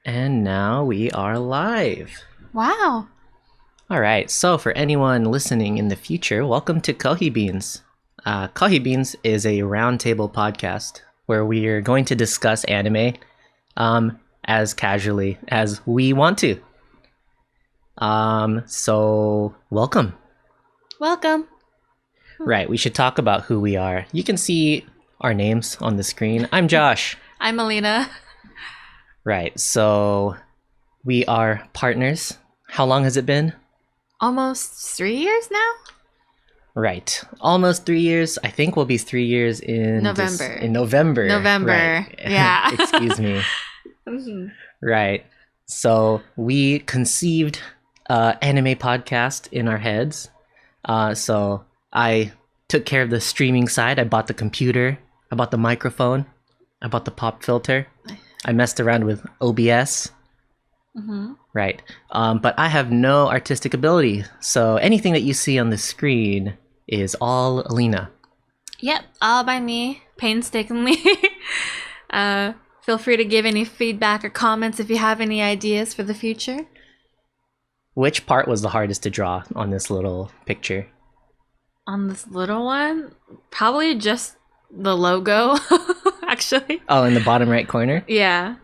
And now we are live. Wow. All right, so for anyone listening in the future, welcome to Kohi Beans. Kohi Beans is a roundtable podcast where we are going to discuss anime as casually as we want to. So welcome. Welcome. Right, we should talk about who we are. You can see our names on the screen. I'm Josh. I'm Alina. Right, so we are partners. How long has it been? Almost 3 years now? Right, almost 3 years. I think we'll be 3 years in November. In November. Right. Yeah. Excuse me. Mm-hmm. Right. So we conceived anime podcast in our heads. So I took care of the streaming side. I bought the computer. I bought the microphone. I bought the pop filter. I messed around with OBS. Mm-hmm. Right. But I have no artistic ability. So anything that you see on the screen is all Alina. Yep, all by me, painstakingly. Feel free to give any feedback or comments if you have any ideas for the future. Which part was the hardest to draw on this little picture? On this little one, probably just the logo, actually. Oh, in the bottom right corner? Yeah.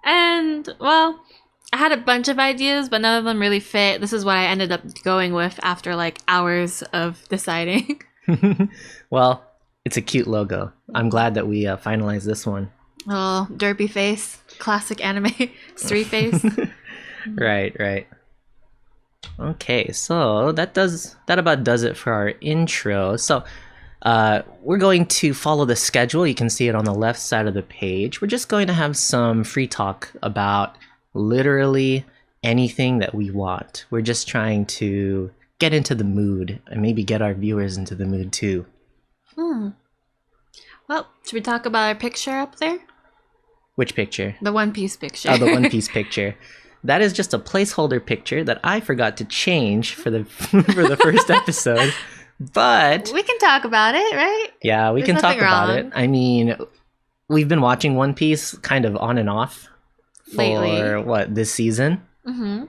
And, well, I had a bunch of ideas, but none of them really fit. This is what I ended up going with after like hours of deciding. Well, it's a cute logo. I'm glad that we finalized this one. Little derpy face, classic anime street face. Right. Okay, so that about does it for our intro. So we're going to follow the schedule. You can see it on the left side of the page. We're just going to have some free talk about literally anything that we want. We're just trying to get into the mood and maybe get our viewers into the mood too. Well, should we talk about our picture up there? Which picture? The One Piece picture. Oh, the One Piece picture. That is just a placeholder picture that I forgot to change for the for the first episode. But we can talk about it, right? Yeah, we can talk about it. I mean, we've been watching One Piece kind of on and off for lately. This season? Mm-hmm.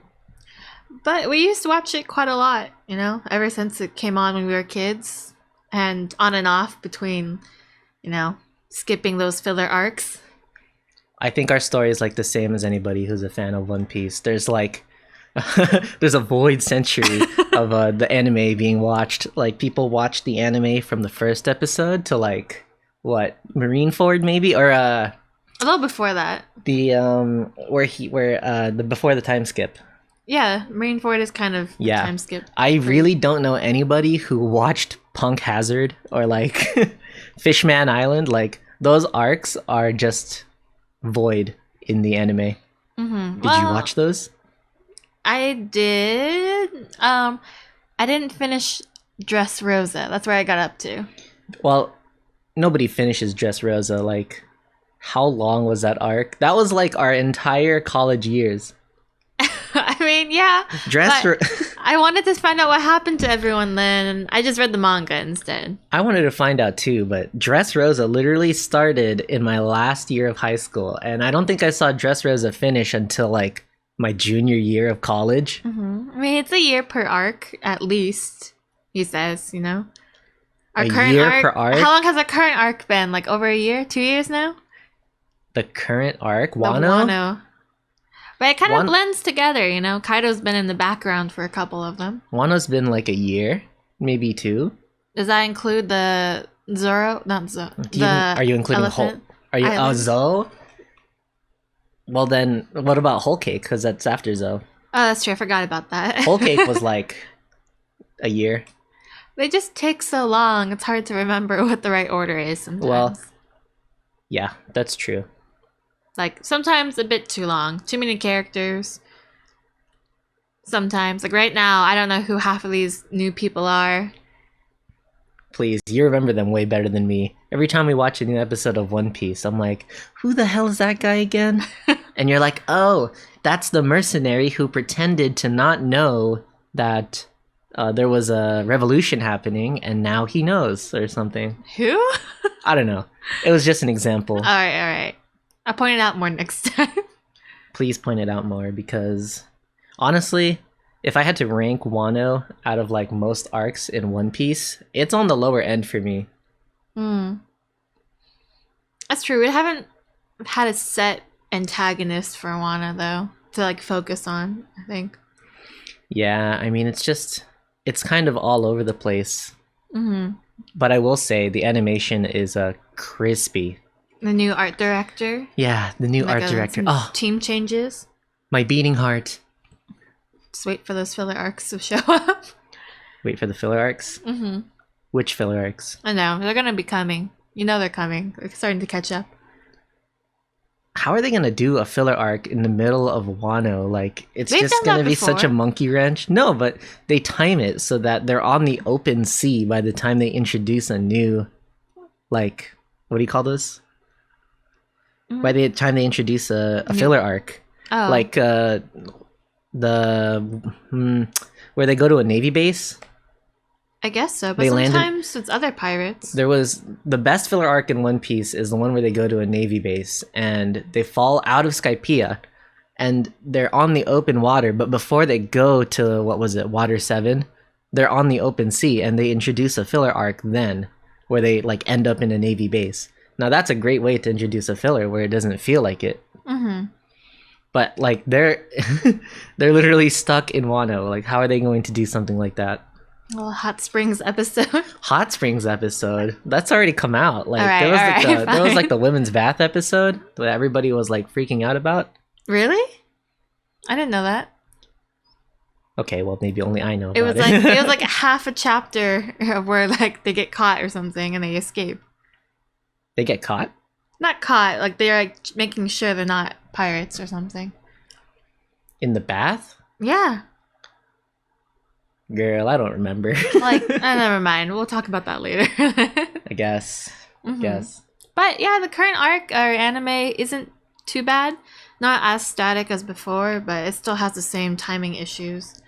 But we used to watch it quite a lot, ever since it came on when we were kids, and on and off between, skipping those filler arcs. I think our story is like the same as anybody who's a fan of One Piece. There's like there's a void century of the anime being watched. Like people watch the anime from the first episode to like what, Marineford maybe, or a little before that. The the before the time skip. Yeah, Marineford is kind of time skip. I really don't know anybody who watched Punk Hazard or like Fishman Island. Like those arcs are just void in the anime. Mm-hmm. Did you watch those? I did. I didn't finish Dressrosa. That's where I got up to. Well, nobody finishes Dressrosa. Like, how long was that arc? That was like our entire college years. I mean, yeah. I wanted to find out what happened to everyone then, and I just read the manga instead. I wanted to find out too, but Dressrosa literally started in my last year of high school, and I don't think I saw Dressrosa finish until like my junior year of college. Mm-hmm. I mean, it's a year per arc, at least, he says, Our current year arc, per arc? How long has our current arc been? Like over a year? 2 years now? The current arc? Wano? But it kind of blends together, Kaido's been in the background for a couple of them. Wano's been like a year, maybe 2. Does that include the Zoro? Not Zoro. Are you including elephant? Zo? Well then, what about Whole Cake? Because that's after Zo. Oh, that's true. I forgot about that. Whole Cake was like a year. They just take so long. It's hard to remember what the right order is sometimes. Well, yeah, that's true. Like, sometimes a bit too long. Too many characters. Sometimes. Like, right now, I don't know who half of these new people are. Please, you remember them way better than me. Every time we watch a new episode of One Piece, I'm like, who the hell is that guy again? And you're like, oh, that's the mercenary who pretended to not know that there was a revolution happening, and now he knows, or something. Who? I don't know. It was just an example. All right. I'll point it out more next time. please point it out more, because honestly, if I had to rank Wano out of like most arcs in One Piece, it's on the lower end for me. That's true. We haven't had a set antagonist for Wano though to like focus on, I think. Yeah, I mean, it's kind of all over the place. But I will say the animation is crispy. The new art director. Yeah, the new art director. Oh, team changes. my beating heart. Just wait for those filler arcs to show up. Wait for the filler arcs? Which filler arcs? I know. They're going to be coming. You know they're coming. They're starting to catch up. How are they going to do a filler arc in the middle of Wano? Like, it's They've just done going to that be such a before. monkey wrench. No, but they time it so that they're on the open sea by the time they introduce a new, like, what do you call this? By the time they introduce a filler arc. Oh. Like, where they go to a Navy base. I guess so, but They landed- sometimes it's other pirates. There was the best filler arc in One Piece is the one where they go to a Navy base and they fall out of Skypiea and they're on the open water, but before they go to, what was it, Water 7, they're on the open sea and they introduce a filler arc then where they like end up in a Navy base. Now that's a great way to introduce a filler where it doesn't feel like it. But like they're literally stuck in Wano. Like, how are they going to do something like that? Well, Hot Springs episode. Hot Springs episode that's already come out. Like, Alright, there was like alright, there was fine. like the women's bath episode that everybody was like freaking out about. Really? I didn't know that. Okay, well maybe only I know about It was it. like it was like half a chapter of where like they get caught or something and they escape. They get caught. Not caught, like they're like making sure they're not pirates or something. In the bath? Yeah. Girl, I don't remember. Like, never mind. We'll talk about that later. I guess. Guess. But yeah, the current arc or anime isn't too bad. Not as static as before, but it still has the same timing issues.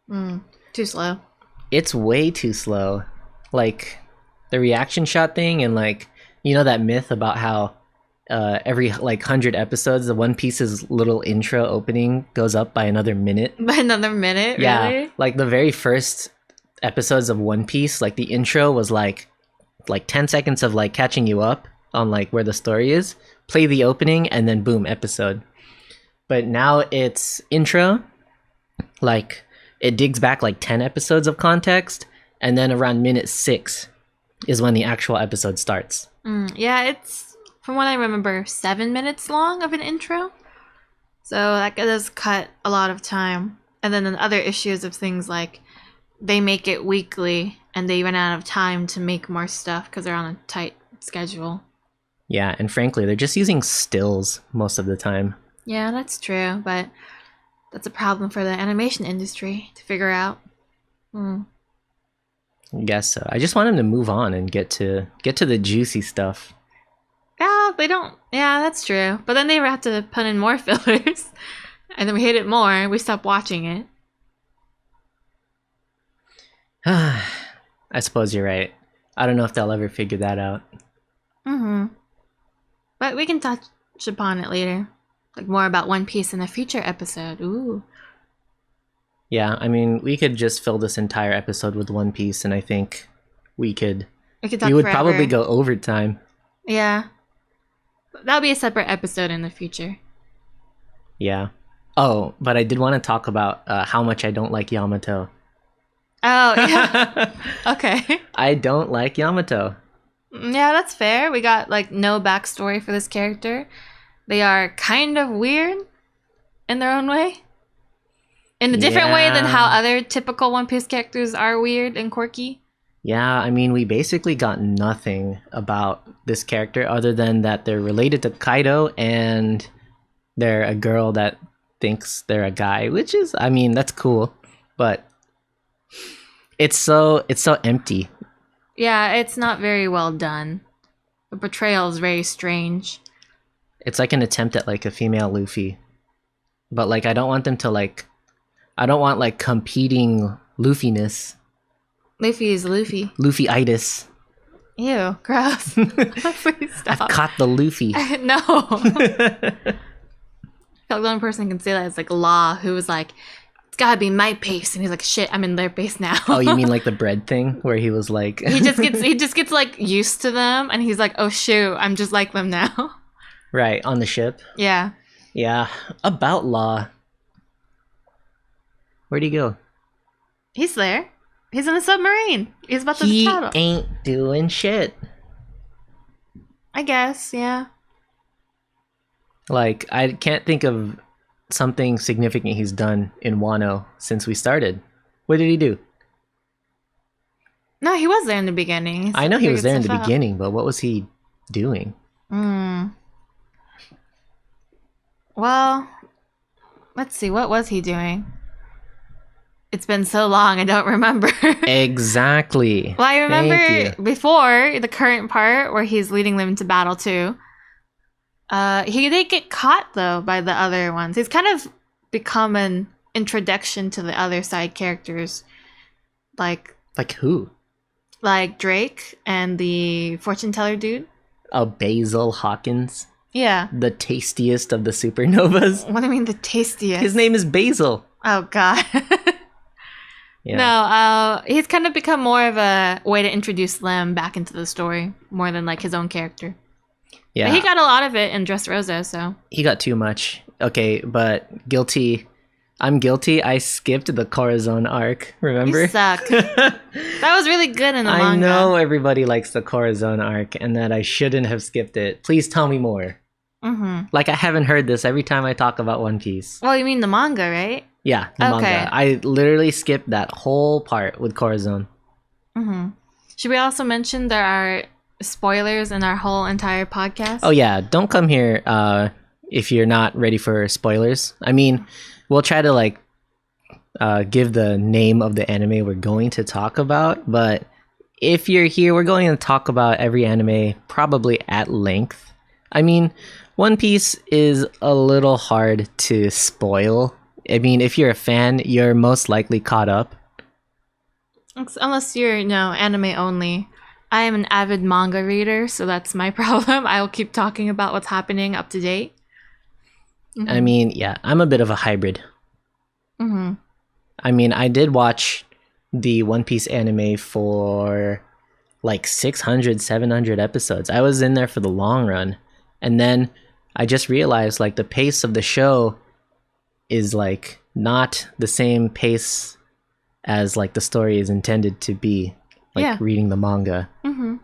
Too slow. It's way too slow. Like, the reaction shot thing and like, you know that myth about how every like 100 episodes the One Piece's little intro opening goes up by another minute. By another minute, Yeah, really? like the very first episodes of One Piece, like the intro was like 10 seconds of like catching you up on like where the story is, play the opening, and then boom, episode. But now it's intro, like it digs back like 10 episodes of context, and then around minute 6 is when the actual episode starts. Yeah, it's, from what I remember, 7 minutes long of an intro. So that does cut a lot of time. And then other issues of things like they make it weekly and they run out of time to make more stuff because they're on a tight schedule. Yeah, and frankly, they're just using stills most of the time. Yeah, that's true, but that's a problem for the animation industry to figure out. I guess so. I just want them to move on and get to the juicy stuff. Yeah, they don't. Yeah, that's true. But then they have to put in more fillers. And then we hate it more. We stop watching it. I suppose you're right. I don't know if they'll ever figure that out. But we can touch upon it later. Like more about One Piece in a future episode. Ooh. Yeah, I mean, we could just fill this entire episode with One Piece, and I think we would talk would forever. probably go overtime. Yeah. That'll be a separate episode in the future. Yeah. Oh, but I did want to talk about how much I don't like Yamato. Oh, yeah. Okay. I don't like Yamato. Yeah, that's fair. We got like no backstory for this character. They are kind of weird in their own way. In a different way than how other typical One Piece characters are weird and quirky. Yeah, I mean, we basically got nothing about this character other than that they're related to Kaido and they're a girl that thinks they're a guy, which is, I mean, that's cool, but it's so empty. Yeah, it's not very well done. The portrayal is very strange. It's like an attempt at like a female Luffy. But like I don't want them to like I don't want like competing Luffy-ness. Luffy is Luffy. Luffy-itis. Ew, gross. Please I've stop. caught the Luffy. No. The only person who can say that is like Law, who was like, it's gotta be my pace, and he's like, shit, I'm in their pace now. Oh, you mean like the bread thing where he was like he just gets like used to them, and he's like, oh shoot, I'm just like them now. Right, on the ship. Yeah. Yeah, about Law. Where'd he go? He's there. He's in a submarine. He's about to He paddle. ain't doing shit. I guess, yeah. Like, I can't think of something significant he's done in Wano since we started. What did he do? No, he was there in the beginning. I know he was there in the Figured stuff out. beginning, but what was he doing? Well, let's see. What was he doing? It's been so long, I don't remember. Exactly. Well, I Thank remember you. before the current part where he's leading them into battle too. He did get caught though by the other ones. He's kind of become an introduction to the other side characters, like Like who? Drake and the fortune teller dude. Oh, Basil Hawkins, Yeah. the tastiest of the supernovas. What do you mean the tastiest? His name is Basil. Oh god. Yeah. No, he's kind of become more of a way to introduce Lem back into the story, more than like his own character. Yeah. But he got a lot of it in Dressrosa, so. He got too much. Okay, but guilty. I'm guilty. I skipped the Corazon arc, remember? You suck. That was really good in the I manga. know everybody likes the Corazon arc and that I shouldn't have skipped it. Please tell me more. Mm-hmm. Like, I haven't heard this every time I talk about One Piece. Well, you mean the manga, right? Yeah, the Okay. manga. I literally skipped that whole part with Corazon. Mm-hmm. Should we also mention there are spoilers in our whole entire podcast? Oh yeah, don't come here if you're not ready for spoilers. I mean, we'll try to like give the name of the anime we're going to talk about, but if you're here, we're going to talk about every anime probably at length. I mean, One Piece is a little hard to spoil. I mean, if you're a fan, you're most likely caught up. Unless you're, anime only. I am an avid manga reader, so that's my problem. I will keep talking about what's happening up to date. I mean, yeah, I'm a bit of a hybrid. Mm-hmm. I mean, I did watch the One Piece anime for like 600, 700 episodes. I was in there for the long run. And then I just realized like the pace of the show is like not the same pace as like the story is intended to be, like Yeah. reading the manga. Mm-hmm.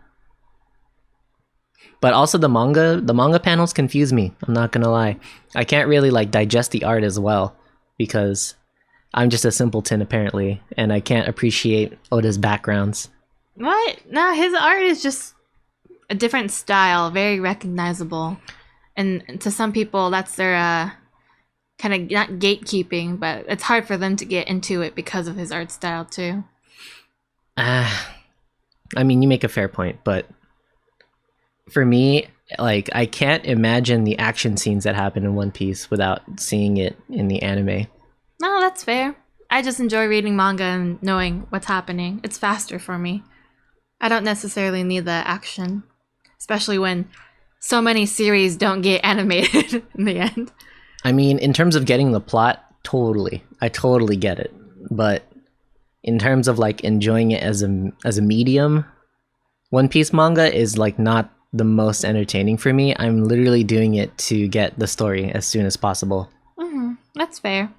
But also the manga panels confuse me. I'm not gonna lie. I can't really like digest the art as well because I'm just a simpleton apparently, and I can't appreciate Oda's backgrounds. What? No, his art is just a different style, very recognizable. And to some people, that's their kind of not gatekeeping, but it's hard for them to get into it because of his art style too. I mean, you make a fair point, but for me, like I can't imagine the action scenes that happen in One Piece without seeing it in the anime. No, that's fair. I just enjoy reading manga and knowing what's happening. It's faster for me. I don't necessarily need the action, especially when so many series don't get animated in the end. I mean, in terms of getting the plot, totally. I totally get it. But in terms of like enjoying it as a medium, One Piece manga is like not the most entertaining for me. I'm literally doing it to get the story as soon as possible. Mm-hmm. That's fair.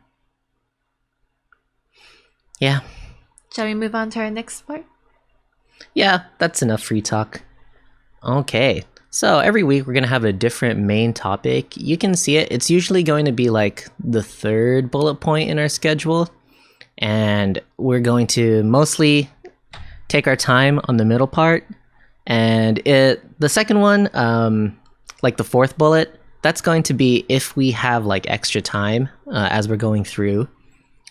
Yeah. Shall we move on to our next part? Yeah, that's enough free talk. Okay. So every week we're going to have a different main topic. You can see it. It's usually going to be like the third bullet point in our schedule. And we're going to mostly take our time on the middle part. And the second one, like the fourth bullet, that's going to be if we have like extra time as we're going through.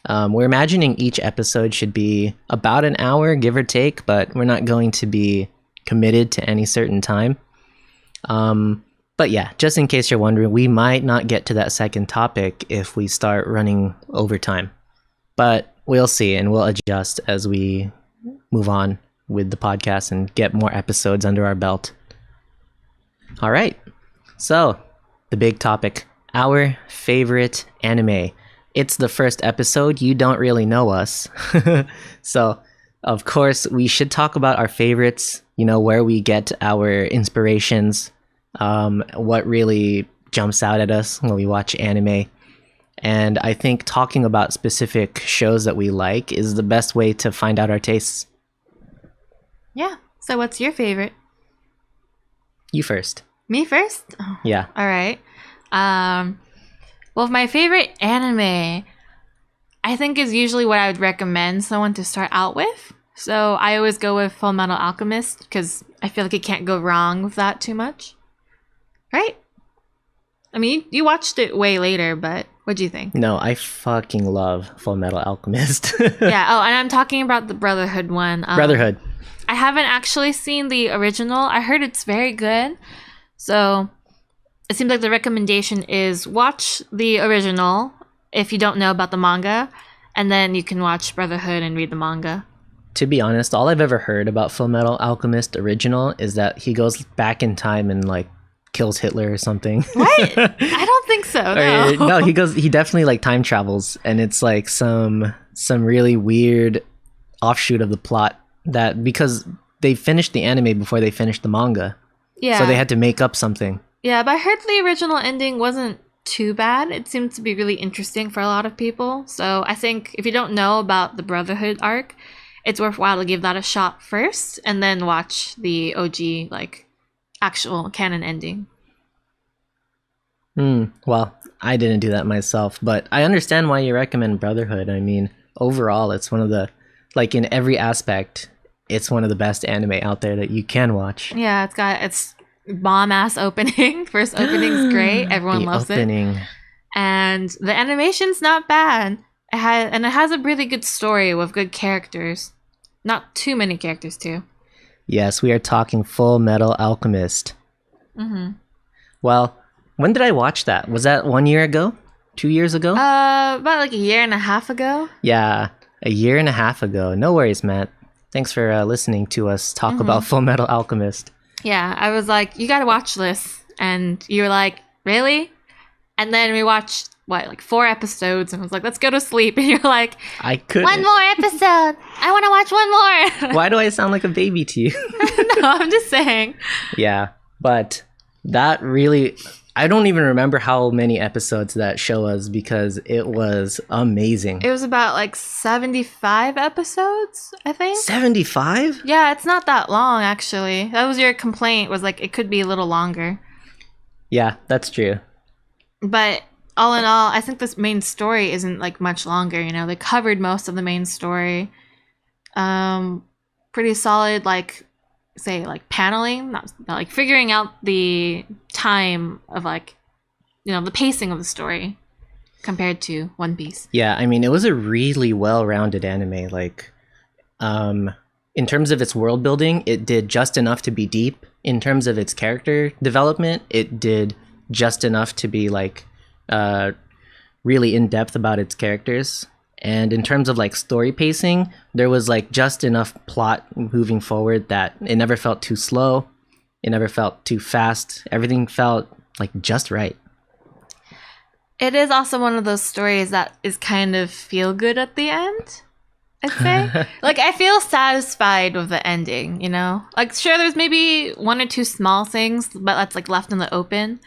We're imagining each episode should be about an hour, give or take, but we're not going to be committed to any certain time. But yeah, just in case you're wondering, we might not get to that second topic if we start running overtime. But we'll see, and we'll adjust as we move on with the podcast and get more episodes under our belt. All right, so the big topic, our favorite anime. It's the first episode. You don't really know us. So, of course, we should talk about our favorites, where we get our inspirations, what really jumps out at us when we watch anime. And I think talking about specific shows that we like is the best way to find out our tastes. Yeah. So what's your favorite? You first. Me first? Oh, Yeah. all right. Well, my favorite anime, I think, is usually what I would recommend someone to start out with. So I always go with Fullmetal Alchemist because I feel like you can't go wrong with that too much. Right? I mean, you watched it way later, but what do you think? No, I fucking love Fullmetal Alchemist. Yeah. Oh, and I'm talking about the Brotherhood one. Brotherhood. I haven't actually seen the original. I heard it's very good. So it seems like the recommendation is watch the original if you don't know about the manga, and then you can watch Brotherhood and read the manga. To be honest, all I've ever heard about Fullmetal Alchemist original is that he goes back in time and kills Hitler or something. What? I don't think so. No. No, he definitely time travels, and it's some really weird offshoot of the plot that because they finished the anime before they finished the manga. Yeah. So they had to make up something. Yeah, but I heard the original ending wasn't too bad. It seemed to be really interesting for a lot of people. So I think if you don't know about the Brotherhood arc, it's worthwhile to give that a shot first and then watch the OG, actual canon ending. Well, I didn't do that myself, but I understand why you recommend Brotherhood. I mean, overall, it's one of the, in every aspect, it's one of the best anime out there that you can watch. Yeah, it's bomb-ass opening. First opening's great. Everyone loves it. And the animation's not bad. It has a really good story with good characters. Not too many characters, too. Yes, we are talking Fullmetal Alchemist. Mm-hmm. Well, when did I watch that? Was that 1 year ago? 2 years ago? About a year and a half ago. Yeah, a year and a half ago. No worries, Matt. Thanks for listening to us talk about Fullmetal Alchemist. Yeah, I was like, you gotta watch this. And you were like, really? And then we watched, 4 episodes, and I was like, let's go to sleep. And you're like, I couldn't. One more episode. I want to watch one more. Why do I sound like a baby to you? No, I'm just saying. Yeah, but that really... I don't even remember how many episodes that show was because it was amazing. It was about 75 episodes, I think. 75? Yeah, it's not that long, actually. That was your complaint, was it could be a little longer. Yeah, that's true. But all in all, I think this main story isn't much longer. They covered most of the main story. Pretty solid, paneling, not figuring out the time of the pacing of the story compared to One Piece. Yeah, I mean, it was a really well-rounded anime. In terms of its world building, it did just enough to be deep. In terms of its character development, it did just enough to be really in depth about its characters. And in terms of story pacing, there was just enough plot moving forward that it never felt too slow. It never felt too fast. Everything felt just right. It is also one of those stories that is kind of feel good at the end, I'd say. I feel satisfied with the ending, sure, there's maybe 1 or 2 small things, but that's left in the open.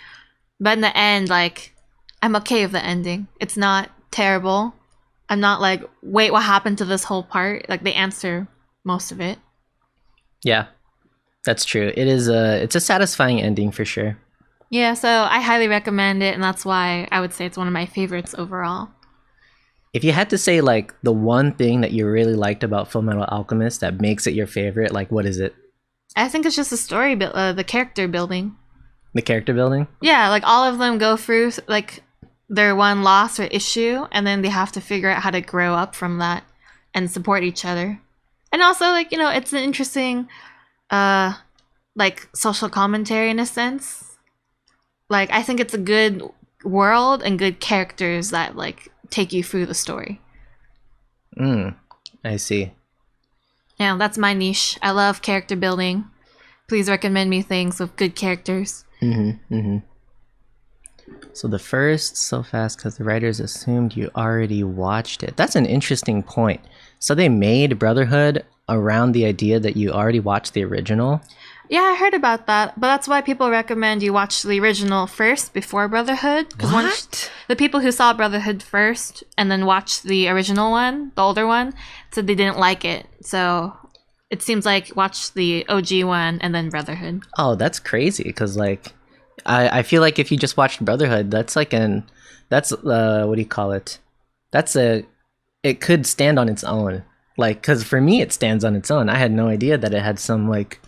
But in the end, I'm okay with the ending. It's not terrible. I'm not wait, what happened to this whole part? They answer most of it. Yeah, that's true. It's a satisfying ending for sure. Yeah, so I highly recommend it, and that's why I would say it's one of my favorites overall. If you had to say the one thing that you really liked about Fullmetal Alchemist that makes it your favorite, what is it? I think it's just the story, the character building. The character building? Yeah, all of them go through their one loss or issue, and then they have to figure out how to grow up from that and support each other. And also, it's an interesting, social commentary in a sense. I think it's a good world and good characters that, take you through the story. I see. Yeah, that's my niche. I love character building. Please recommend me things with good characters. So the first so fast because the writers assumed you already watched it. That's an interesting point. So they made Brotherhood around the idea that you already watched the original. Yeah, I heard about that, but that's why people recommend you watch the original first before Brotherhood. What? The people who saw Brotherhood first and then watched the original one, the older one, said they didn't like it. So it seems like watch the OG one and then Brotherhood. Oh, that's crazy. Because like, I feel like if you just watched Brotherhood, that's like what do you call it? It could stand on its own. Like, because for me, it stands on its own. I had no idea that it had some like.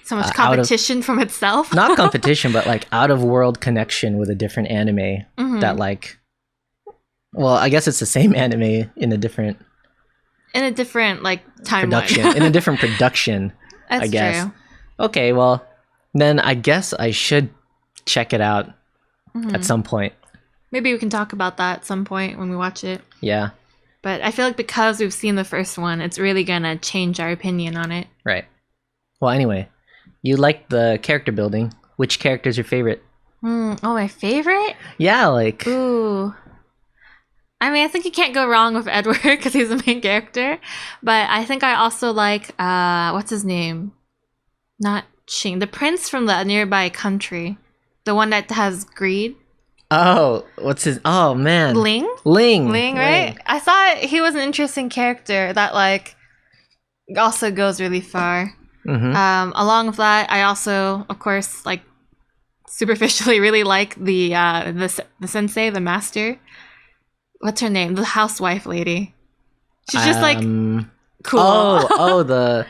So much competition from itself. Not competition, but like out of world connection with a different anime that like, well, I guess it's the same anime in a different like timeline. Production. In a different production. That's I guess. true. Okay, well, then I guess I should check it out at some point. Maybe we can talk about that at some point when we watch it. Yeah. But I feel like because we've seen the first one, it's really gonna change our opinion on it. Right. Well, anyway, you like the character building. Which character's your favorite? Oh, my favorite? Yeah, like... Ooh. I mean, I think you can't go wrong with Edward because he's the main character. But I think I also like, what's his name? Not Ching. The prince from the nearby country. The one that has greed. Oh, what's his... Oh, man. Ling, right? I thought he was an interesting character that, like, also goes really far. Along with that, I also, of course, like, superficially really like the sensei, the master. What's her name? The housewife lady. She's just like cool. The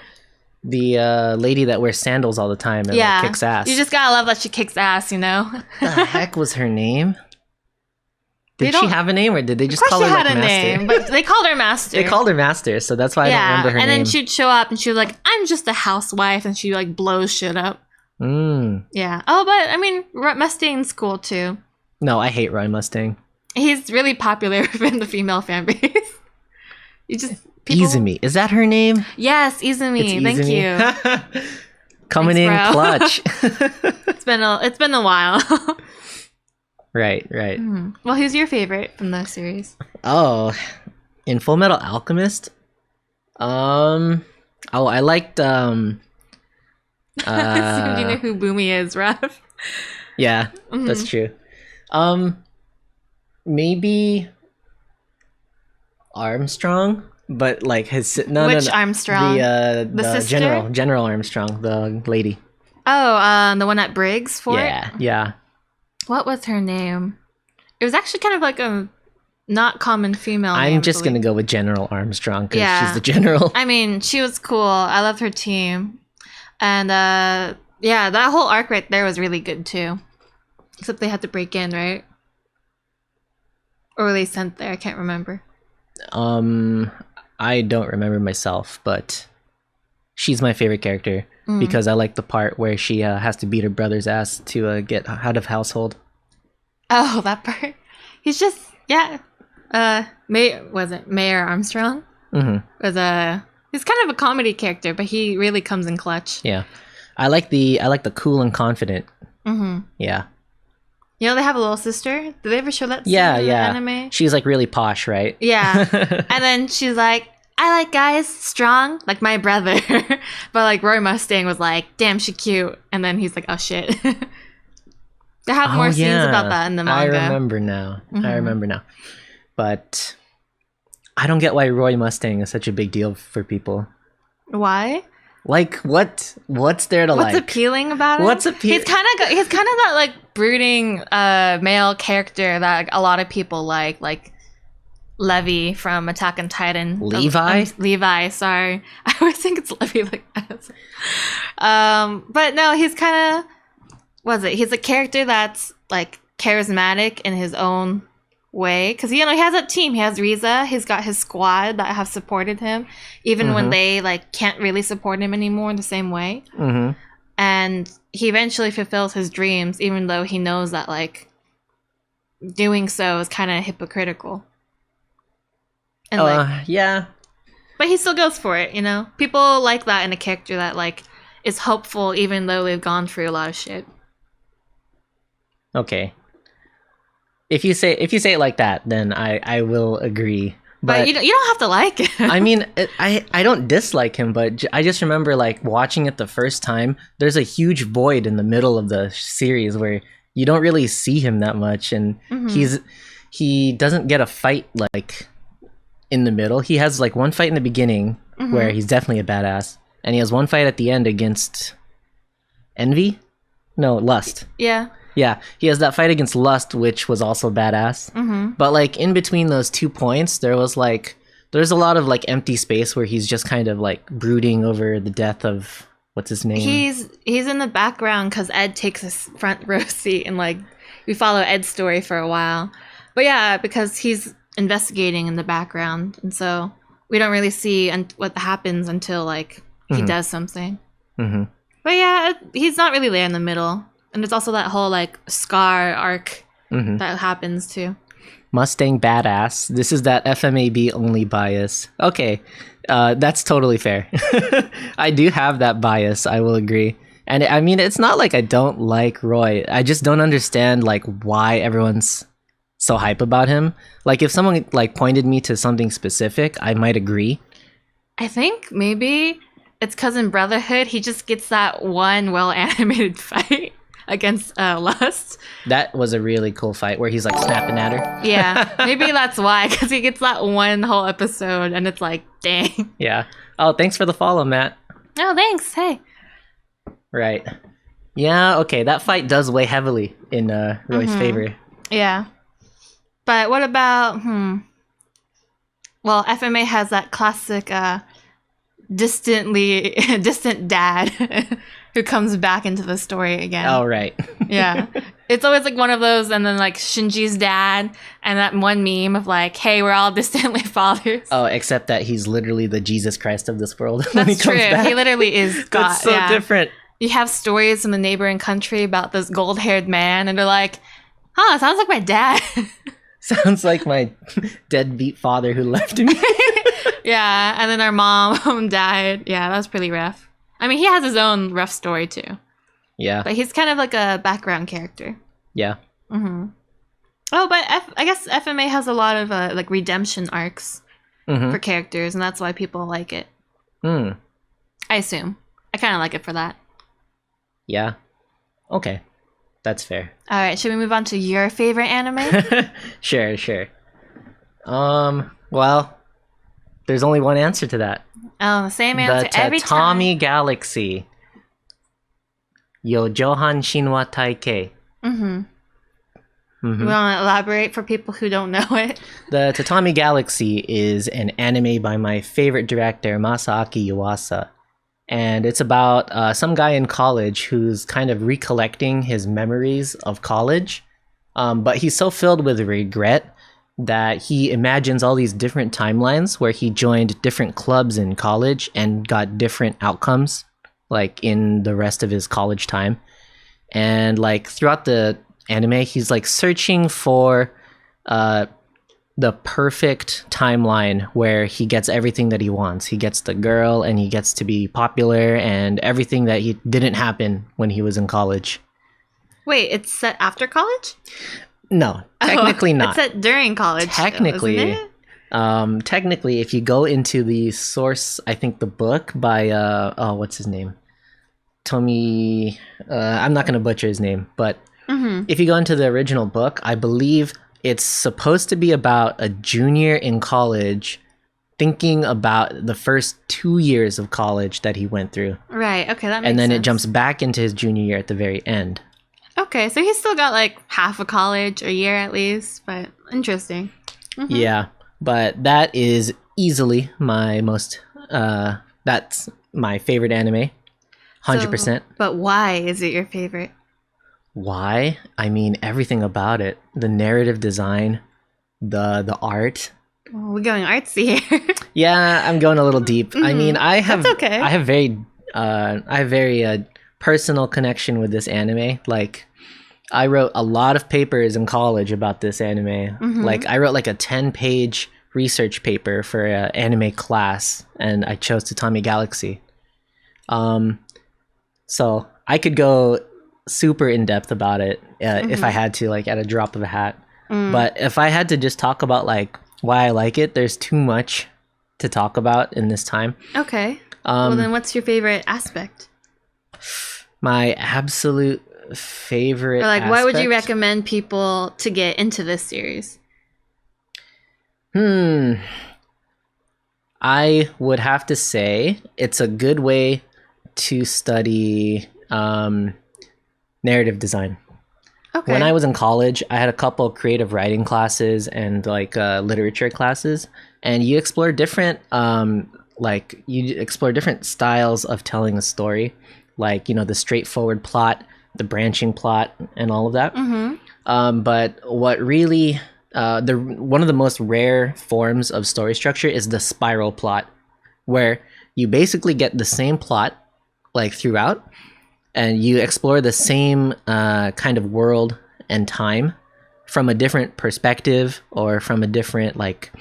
lady that wears sandals all the time and like, kicks ass. You just gotta love that she kicks ass, you know. The heck was her name? Did she have a name, or did they just call her like Master? Name, but they called her Master. They called her Master, so that's why I don't remember her name. And then she'd show up and she was like, "I'm just a housewife," and she like blows shit up. Yeah. Oh, but I mean, Mustang's cool too. No, I hate Roy Mustang. He's really popular within the female fan base. Izumi, is that her name? Yes, Izumi. Thank you. Coming in clutch. It's been a while. Right. Well, who's your favorite from the series? Oh, in Fullmetal Alchemist, I liked You know who Boomy is, Raph? Yeah, that's true. Maybe Armstrong, but like his Armstrong? The sister? General Armstrong, the lady. Oh, the one at Briggs Fort? Yeah. What was her name? It was actually kind of like a not common female name. I'm just gonna go with General Armstrong because she's the general. I mean, she was cool. I loved her team. And that whole arc right there was really good too. Except they had to break in, right? Or were they sent there? I can't remember. I don't remember myself, but she's my favorite character because I like the part where she has to beat her brother's ass to get out of household. Oh, that part. He's just Mayor Armstrong? He's kind of a comedy character, but he really comes in clutch. Yeah, I like the cool and confident. Yeah. You know, they have a little sister. Did they ever show that scene in the anime? She's like really posh, right? Yeah. And then she's like, I like guys strong, like my brother. But like Roy Mustang was like, damn, she cute. And then he's like, oh shit. They have more scenes about that in the manga. I remember now. But I don't get why Roy Mustang is such a big deal for people. Why? Like what's there to like? What's appealing about him? He's kind of that like brooding male character that a lot of people like Levi from Attack on Titan. Levi, sorry. I always think it's Levi like that. But no, he's kind of he's a character that's like charismatic in his own way, because he has a team. He has Riza, he's got his squad that have supported him even when they like can't really support him anymore in the same way. And he eventually fulfills his dreams even though he knows that like doing so is kind of hypocritical. And but he still goes for it. People like that in a character that like is hopeful even though they've gone through a lot of shit. Okay. if you say it like that, then I will agree. But you don't have to like it. I mean, I don't dislike him, but I just remember like watching it the first time. There's a huge void in the middle of the series where you don't really see him that much, and he doesn't get a fight like in the middle. He has like one fight in the beginning where he's definitely a badass, and he has one fight at the end against Envy. No, Lust. Yeah. Yeah, he has that fight against Lust, which was also badass. But like in between those 2 points, there's a lot of like empty space where he's just kind of like brooding over the death of what's his name. He's in the background because Ed takes his front row seat, and like we follow Ed's story for a while. But yeah, because he's investigating in the background, and so we don't really see what happens until like he does something. But yeah, he's not really there in the middle. And there's also that whole like Scar arc that happens too. Mustang badass. This is that FMAB only bias. Okay, that's totally fair. I do have that bias, I will agree. And I mean, it's not like I don't like Roy. I just don't understand like why everyone's so hype about him. Like if someone like pointed me to something specific, I might agree. I think maybe it's because in Brotherhood, he just gets that one well-animated fight against Lust. That was a really cool fight where he's like snapping at her. Yeah, maybe that's why, because he gets that one whole episode and it's like, dang. Yeah. Oh, thanks for the follow, Matt. Oh, thanks. Hey. Right. Yeah, okay, that fight does weigh heavily in Roy's favor. Yeah. But what about, well, FMA has that classic distant dad who comes back into the story again. Oh, right. Yeah. It's always like one of those, and then like Shinji's dad, and that one meme of like, hey, we're all distantly fathers. Oh, except that he's literally the Jesus Christ of this world. That's true. He literally is God. That's so different. You have stories in the neighboring country about this gold-haired man, and they're like, huh, sounds like my dad. Sounds like my deadbeat father who left me. Yeah, and then our mom died. Yeah, that was pretty rough. I mean, he has his own rough story too. Yeah. But he's kind of like a background character. Yeah. Oh, but I guess FMA has a lot of like redemption arcs for characters, and that's why people like it. I assume. I kind of like it for that. Yeah. Okay. That's fair. All right, should we move on to your favorite anime? Sure. Well, there's only one answer to that. Oh, the same answer every time. The Tatami Galaxy. Yojohan Shinwa Taikei. You want to elaborate for people who don't know it? The Tatami Galaxy is an anime by my favorite director, Masaaki Yuasa. And it's about some guy in college who's kind of recollecting his memories of college. But he's so filled with regret that he imagines all these different timelines where he joined different clubs in college and got different outcomes, like in the rest of his college time. And like throughout the anime, he's like searching for the perfect timeline where he gets everything that he wants. He gets the girl and he gets to be popular and everything that he didn't happen when he was in college. Wait, it's set after college? No, technically not. It's set during college. Technically, though, isn't it? Technically, if you go into the source, I think the book by what's his name? Tomi. I'm not gonna butcher his name, but if you go into the original book, I believe it's supposed to be about a junior in college thinking about the first 2 years of college that he went through. Right. Okay, that makes sense. And then it jumps back into his junior year at the very end. Okay, so he's still got like half a college, a year at least, but interesting. Yeah, but that is easily my most, that's my favorite anime. 100%. So, but why is it your favorite? Why? I mean, everything about it. The narrative design, the art. Oh, we're going artsy here. Yeah, I'm going a little deep. I mean, I have very personal connection with this anime. Like, I wrote a lot of papers in college about this anime. Like, I wrote like a 10-page research paper for an anime class, and I chose Tatami Galaxy. So I could go super in depth about it if I had to, like at a drop of a hat. But if I had to just talk about like why I like it, there's too much to talk about in this time. Okay. Well, then what's your favorite aspect? My absolute favorite Or like, why would you aspect? recommend people to get into this series? I would have to say it's a good way to study narrative design. Okay. When I was in college, I had a couple creative writing classes and like literature classes, and you explore different different styles of telling a story, like the straightforward plot, the branching plot, and all of that. But what really one of the most rare forms of story structure is the spiral plot, where you basically get the same plot like throughout, and you explore the same kind of world and time from a different perspective, or from a different, like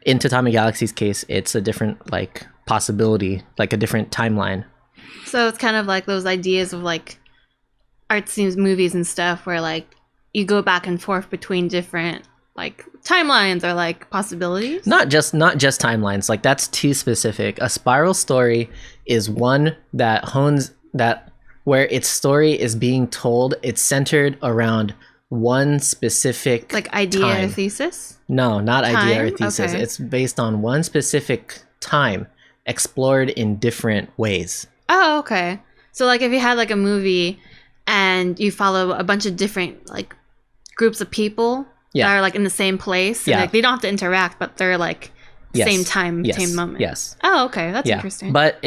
in Tatami Galaxy's case, it's a different like possibility, like a different timeline. So it's kind of like those ideas of like artsy movies and stuff where like you go back and forth between different like timelines or like possibilities. Not just timelines, like that's too specific. A spiral story is one that hones that where its story is being told, it's centered around one specific like idea time. or thesis? No, not idea or Time? thesis. Okay. It's based on one specific time explored in different ways. Oh, okay. So like if you had like a movie and you follow a bunch of different like groups of people Yeah. that are like in the same place, and, Yeah. like they don't have to interact, but they're like Yes. same time, Yes. same moment. Yes. Oh, okay. That's Yeah. interesting. But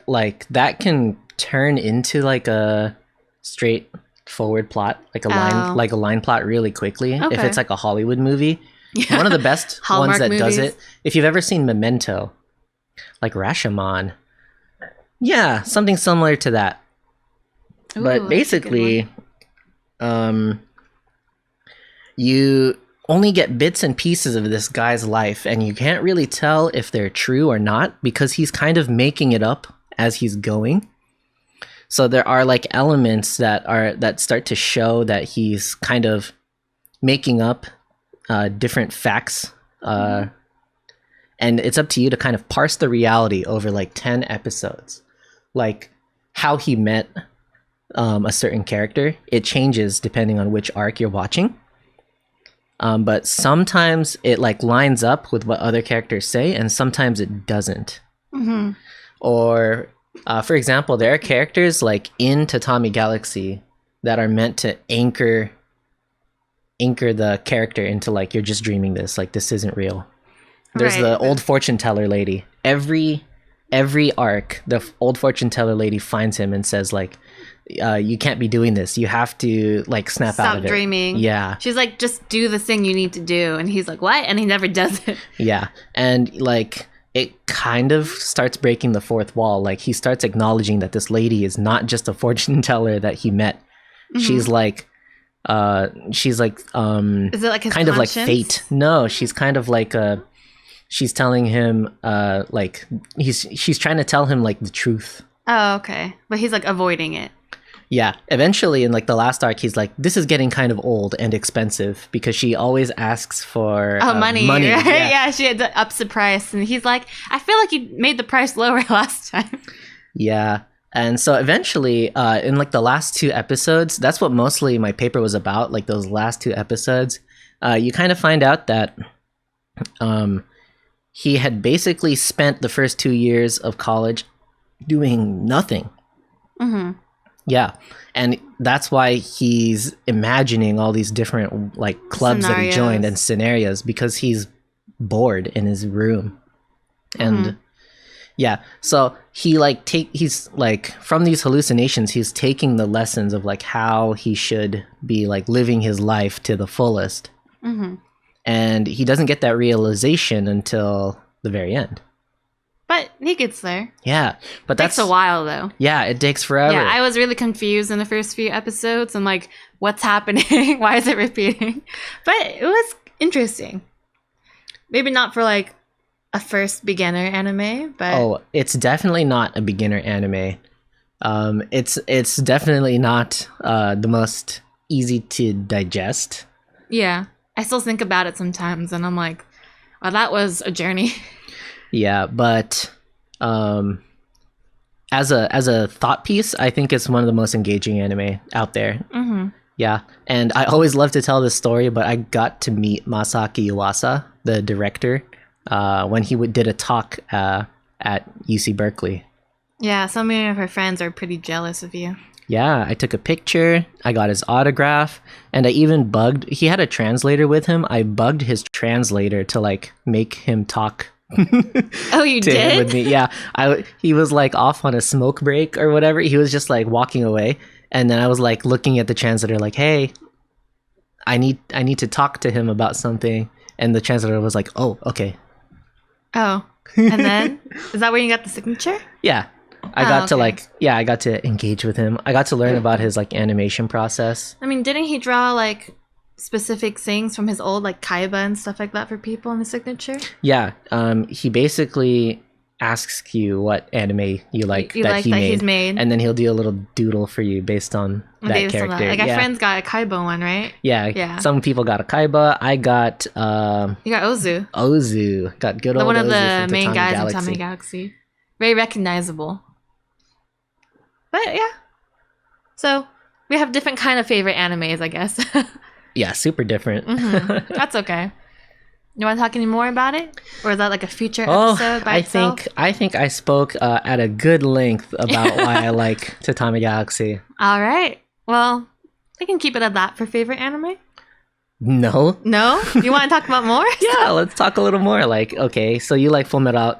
like that can turn into like a straightforward plot, like a line plot really quickly. If Okay. it's like a Hollywood movie. Yeah. One of the best ones Hallmark that does movies. it. If you've ever seen Memento, like Rashomon. Yeah, something similar to that. Ooh, But that's a good basically, you only get bits and pieces of this guy's life, and you can't really tell if they're true or not, because he's kind of making it up as he's going. So there are like elements that start to show that he's kind of making up different facts, and it's up to you to kind of parse the reality over like 10 episodes, like how he met a certain character. It changes depending on which arc you're watching. But sometimes it like lines up with what other characters say, and sometimes it doesn't. Or, for example, there are characters like in Tatami Galaxy that are meant to anchor the character into like, you're just dreaming this, like this isn't real. There's Right. the old fortune teller lady. Every arc, the old fortune teller lady finds him and says like, you can't be doing this. You have to like snap out Stop of it. dreaming. Yeah. She's like, just do the thing you need to do. And he's like, what? And he never does it. Yeah. And like it kind of starts breaking the fourth wall. Like he starts acknowledging that this lady is not just a fortune teller that he met. She's like Is it like his kind of like conscience? fate. No, she's kind of like she's telling him like she's trying to tell him like the truth. Oh, okay. But he's like avoiding it. Yeah, eventually in like the last arc, he's like, this is getting kind of old and expensive, because she always asks for Money. money. Right? Yeah. Yeah, she had to up the price. And he's like, I feel like you made the price lower last time. Yeah. And so eventually, in like the last 2 episodes, that's what mostly my paper was about, like those last 2 episodes, you kind of find out that he had basically spent the first 2 years of college doing nothing. Yeah. And that's why he's imagining all these different like clubs that he joined and scenarios, because he's bored in his room. And yeah, so he's like from these hallucinations, he's taking the lessons of like how he should be like living his life to the fullest. And he doesn't get that realization until the very end. But he gets there. Yeah, but Takes a while though. Yeah, it takes forever. Yeah, I was really confused in the first few episodes. I'm like, what's happening? Why is it repeating? But it was interesting. Maybe not for like a first beginner anime, but it's definitely not a beginner anime. It's definitely not the most easy to digest. yeah. I still think about it sometimes, and I'm like, well, that was a journey. Yeah, but as a thought piece, I think it's one of the most engaging anime out there. Mm-hmm. Yeah, and I always love to tell this story, but I got to meet Masaki Yuasa, the director, when he did a talk at UC Berkeley. Yeah, some of her friends are pretty jealous of you. Yeah, I took a picture, I got his autograph, and I even he had a translator with him. I bugged his translator to like make him talk. Oh, you to him did? with me. Yeah, he was like off on a smoke break or whatever. He was just like walking away, and then I was like looking at the translator like, "Hey, I need to talk to him about something." And the translator was like, "Oh, okay." Oh, and then is that where you got the signature? Yeah. I got to okay. I got to engage with him. I got to learn about his like animation process. I mean, didn't he draw like specific things from his old like kaiba and stuff like that for people in the signature? Yeah, he basically asks you what anime you like You that like he that made, he's made, and then he'll do a little doodle for you based on that based on character. that. Like our yeah. friends got a kaiba one, right? Yeah. Some people got a kaiba. I got You got Ozu, Ozu. Got good old one of Ozu the from main Tatami guys Galaxy. in Tatami Galaxy. Very recognizable. But yeah, so we have different kind of favorite animes, I guess. Yeah, super different. Mm-hmm. That's okay. You want to talk any more about it, or is that like a future episode by itself? I think I spoke at a good length about why I like Tatami Galaxy. All right. Well, we can keep it at that for favorite anime. No. No? You want to talk about more? Yeah, let's talk a little more. Like, okay, so you like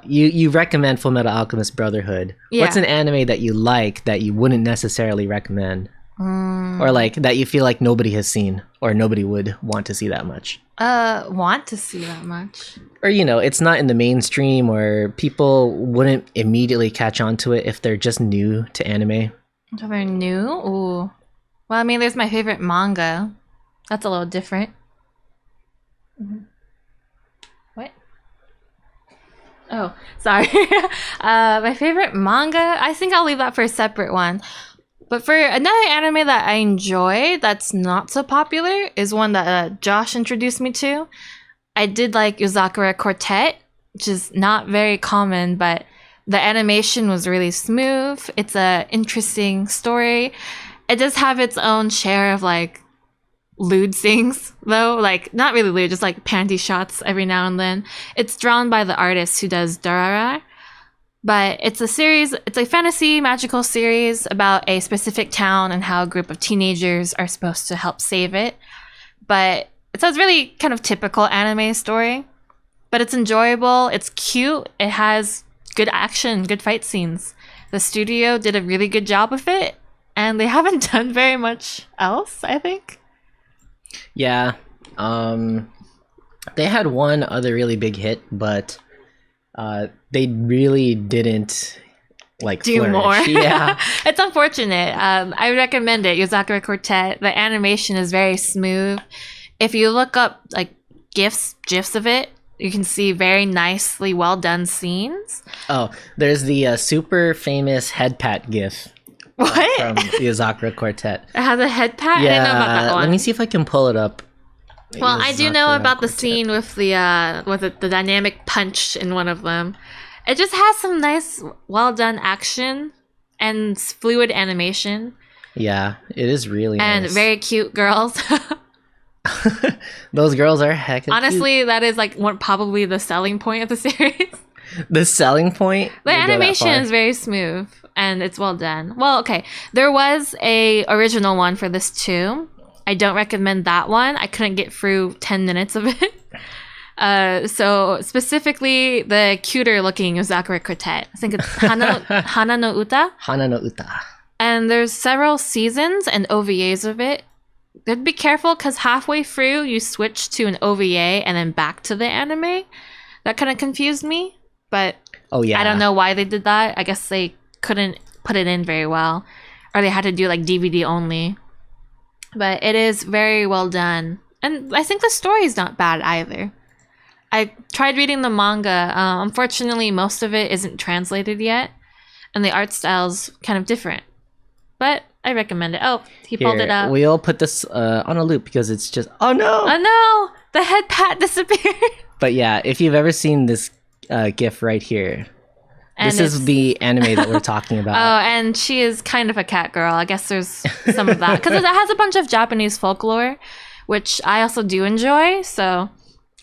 you recommend Fullmetal Alchemist Brotherhood. Yeah. What's an anime that you like that you wouldn't necessarily recommend? Or like that you feel like nobody has seen or nobody would want to see that much? Want to see that much. Or, you know, it's not in the mainstream or people wouldn't immediately catch on to it if they're just new to anime. If they're new? Ooh. Well, I mean, there's my favorite manga. That's a little different. What? Oh, sorry. My favorite manga, I think I'll leave that for a separate one. But for another anime that I enjoy that's not so popular is one that Josh introduced me to. I did like Uzakura Quartet, which is not very common, but the animation was really smooth. It's a interesting story. It does have its own share of like lewd things though, like not really lewd, just like panty shots every now and then. It's drawn by the artist who does Durara. But it's a series, it's a fantasy magical series about a specific town and how a group of teenagers are supposed to help save it. But it's a really kind of typical anime story. But it's enjoyable, it's cute, it has good action, good fight scenes. The studio did a really good job of it, and they haven't done very much else, I think. Yeah. They had one other really big hit, but they really didn't like do flourish. more. Yeah. It's unfortunate. I recommend it. Uzakura Quartet. The animation is very smooth. If you look up like gifs of it, you can see very nicely well done scenes. Oh, there's the super famous head pat gif. What? From the Uzakura Quartet. It has a head pat? Yeah, I didn't know about that one. let me see if I can pull it up. Well, I do know Uzakura about the Quartet. scene with the dynamic punch in one of them. It just has some nice, well done action and fluid animation. Yeah, it is really and nice. very cute girls. Those girls are hecka Honestly, cute. that is like probably the selling point of the series. The selling point. The You go that animation far? is very smooth and it's well done. Well, okay, there was a original one for this too. I don't recommend that one. I couldn't get through 10 minutes of it. So specifically the cuter looking Uzakura Quartet. I think it's Hana no Uta. Hana no Uta. And there's several seasons and OVAs of it. But be careful because halfway through you switch to an OVA and then back to the anime. That kind of confused me. But Oh yeah. I don't know why they did that. I guess they couldn't put it in very well. Or they had to do like DVD only. But it is very well done. And I think the story is not bad either. I tried reading the manga. Unfortunately, most of it isn't translated yet. And the art style's kind of different. But I recommend it. Oh, he pulled it up. We'll put this on a loop because it's just... Oh no! Oh no! The head pat disappeared. But yeah, if you've ever seen this GIF right here, this is the anime that we're talking about. Oh, and she is kind of a cat girl. I guess there's some of that. Because it has a bunch of Japanese folklore, which I also do enjoy. So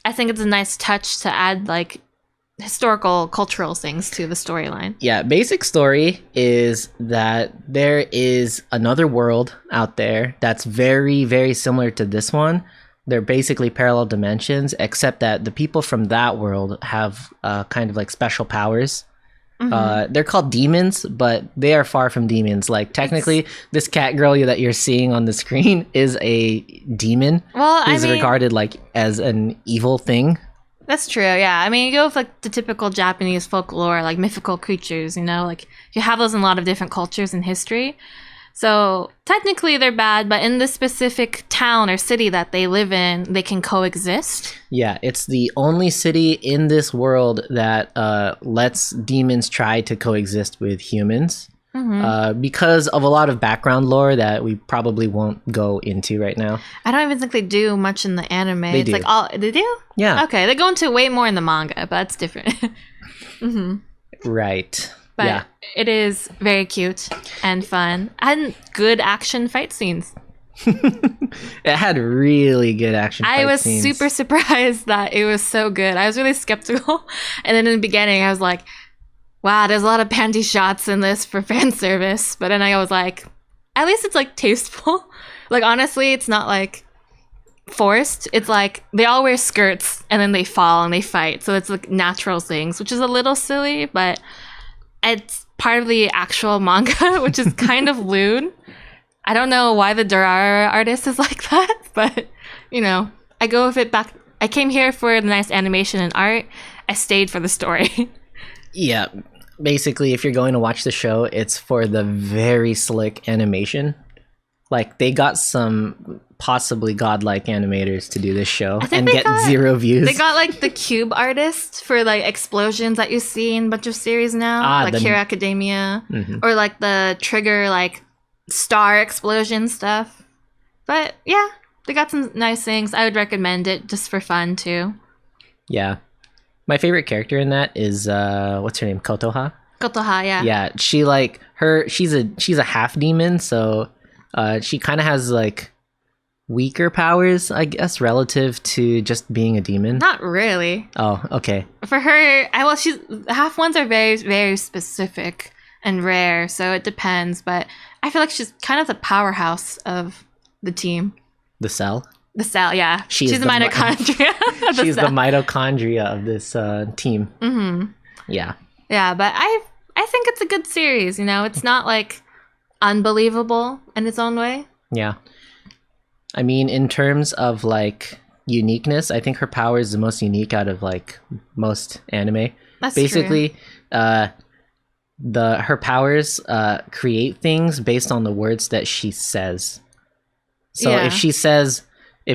I think it's a nice touch to add, like, historical, cultural things to the storyline. Yeah, basic story is that there is another world out there that's very, very similar to this one. They're basically parallel dimensions, except that the people from that world have kind of like special powers. They're called demons, but they are far from demons. Like, technically, this cat girl that you're seeing on the screen is a demon. Well, who's regarded like as an evil thing. That's true, yeah. I mean, you go with like the typical Japanese folklore, like mythical creatures, you know, like you have those in a lot of different cultures and history. So technically they're bad, but in the specific town or city that they live in, they can coexist. Yeah, it's the only city in this world that lets demons try to coexist with humans. Because of a lot of background lore that we probably won't go into right now. I don't even think they do much in the anime. They do. Like they do? Yeah. Okay, they go into way more in the manga, but that's different. Right. But yeah. It is very cute and fun and good action fight scenes. It had really good action fight I was scenes. super surprised that it was so good. I was really skeptical. And then in the beginning, I was like, wow, there's a lot of panty shots in this for fan service. But then I was like, at least it's like tasteful. Like, honestly, it's not like forced. It's like they all wear skirts and then they fall and they fight. So it's like natural things, which is a little silly, but it's part of the actual manga, which is kind of lewd. I don't know why the Durara artist is like that, but, you know, I go with it back. I came here for the nice animation and art. I stayed for the story. Yeah, basically, if you're going to watch the show, it's for the very slick animation. Like, they got some possibly godlike animators to do this show and get 0 views. They got, like, the cube artist for, like, explosions that you see in a bunch of series now. Like Hero Academia. Or, like, the trigger, like, star explosion stuff. But, yeah, they got some nice things. I would recommend it just for fun, too. Yeah. My favorite character in that is what's her name? Kotoha? Kotoha, yeah. Yeah, she's a half demon, so she kind of has like weaker powers, I guess, relative to just being a demon. Not really. Oh, okay. For her, she's half ones are very, very specific and rare, so it depends, but I feel like she's kind of the powerhouse of the team. The cell? The cell, yeah. She's the mitochondria. She's the mitochondria of this team. Yeah. Yeah, but I think it's a good series, you know? It's not, like, unbelievable in its own way. Yeah. I mean, in terms of, like, uniqueness, I think her power is the most unique out of, like, most anime. That's basically, true. Her powers create things based on the words that she says. So if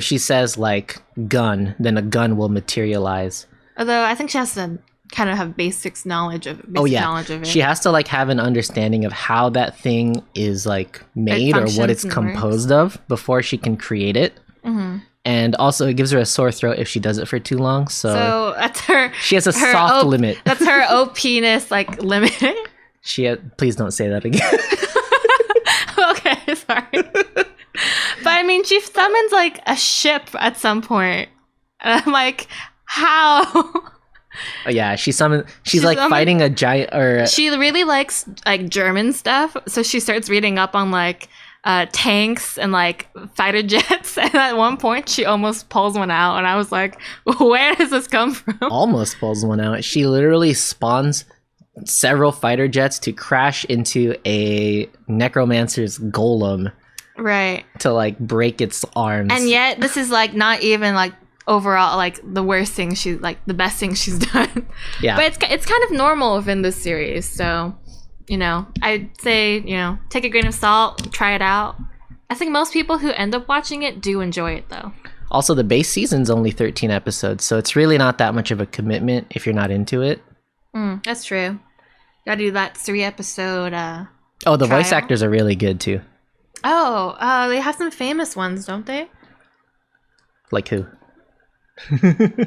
she says like gun, then a gun will materialize. Although I think she has to kind of have basic knowledge of it. She has to like have an understanding of how that thing is like made or what it's composed of before she can create it. And also it gives her a sore throat if she does it for too long. So that's her. She has a soft limit. That's her OP-ness like limit. Please don't say that again. Okay, sorry. But I mean, she summons like a ship at some point. And I'm like, how? Oh, yeah, she's like fighting a giant or she really likes like German stuff, so she starts reading up on like tanks and like fighter jets, and at one point she almost pulls one out, and I was like, where does this come from? Almost pulls one out. She literally spawns several fighter jets to crash into a necromancer's golem. Right. To like break its arms. And yet this is like not even like overall like the worst thing the best thing she's done. Yeah. But it's kind of normal within this series. So, you know, I'd say, you know, take a grain of salt, try it out. I think most people who end up watching it do enjoy it though. Also, the base season's only 13 episodes, so it's really not that much of a commitment if you're not into it. That's true. Gotta do that 3-episode the voice actors are really good too. Oh, they have some famous ones, don't they? Like who?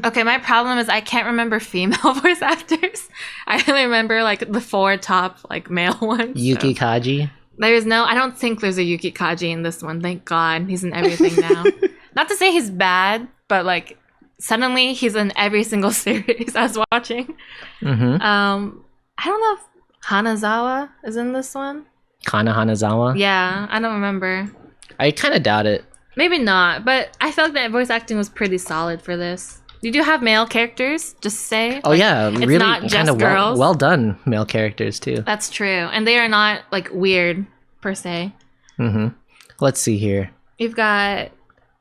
Okay, my problem is I can't remember female voice actors. I only remember like the 4 top like male ones. Yuki So. Kaji. I don't think there's a Yuki Kaji in this one. Thank God. He's in everything now. Not to say he's bad, but like suddenly he's in every single series I was watching. Mm-hmm. I don't know if Hanazawa is in this one. Kana Hanazawa. Yeah, I don't remember. I kind of doubt it. Maybe not, but I felt that voice acting was pretty solid for this. You do have male characters, just to say. Oh yeah, it's really not just kind of girls. well done male characters too. That's true. And they are not like weird per se. Mm-hmm. Let's see here. You've got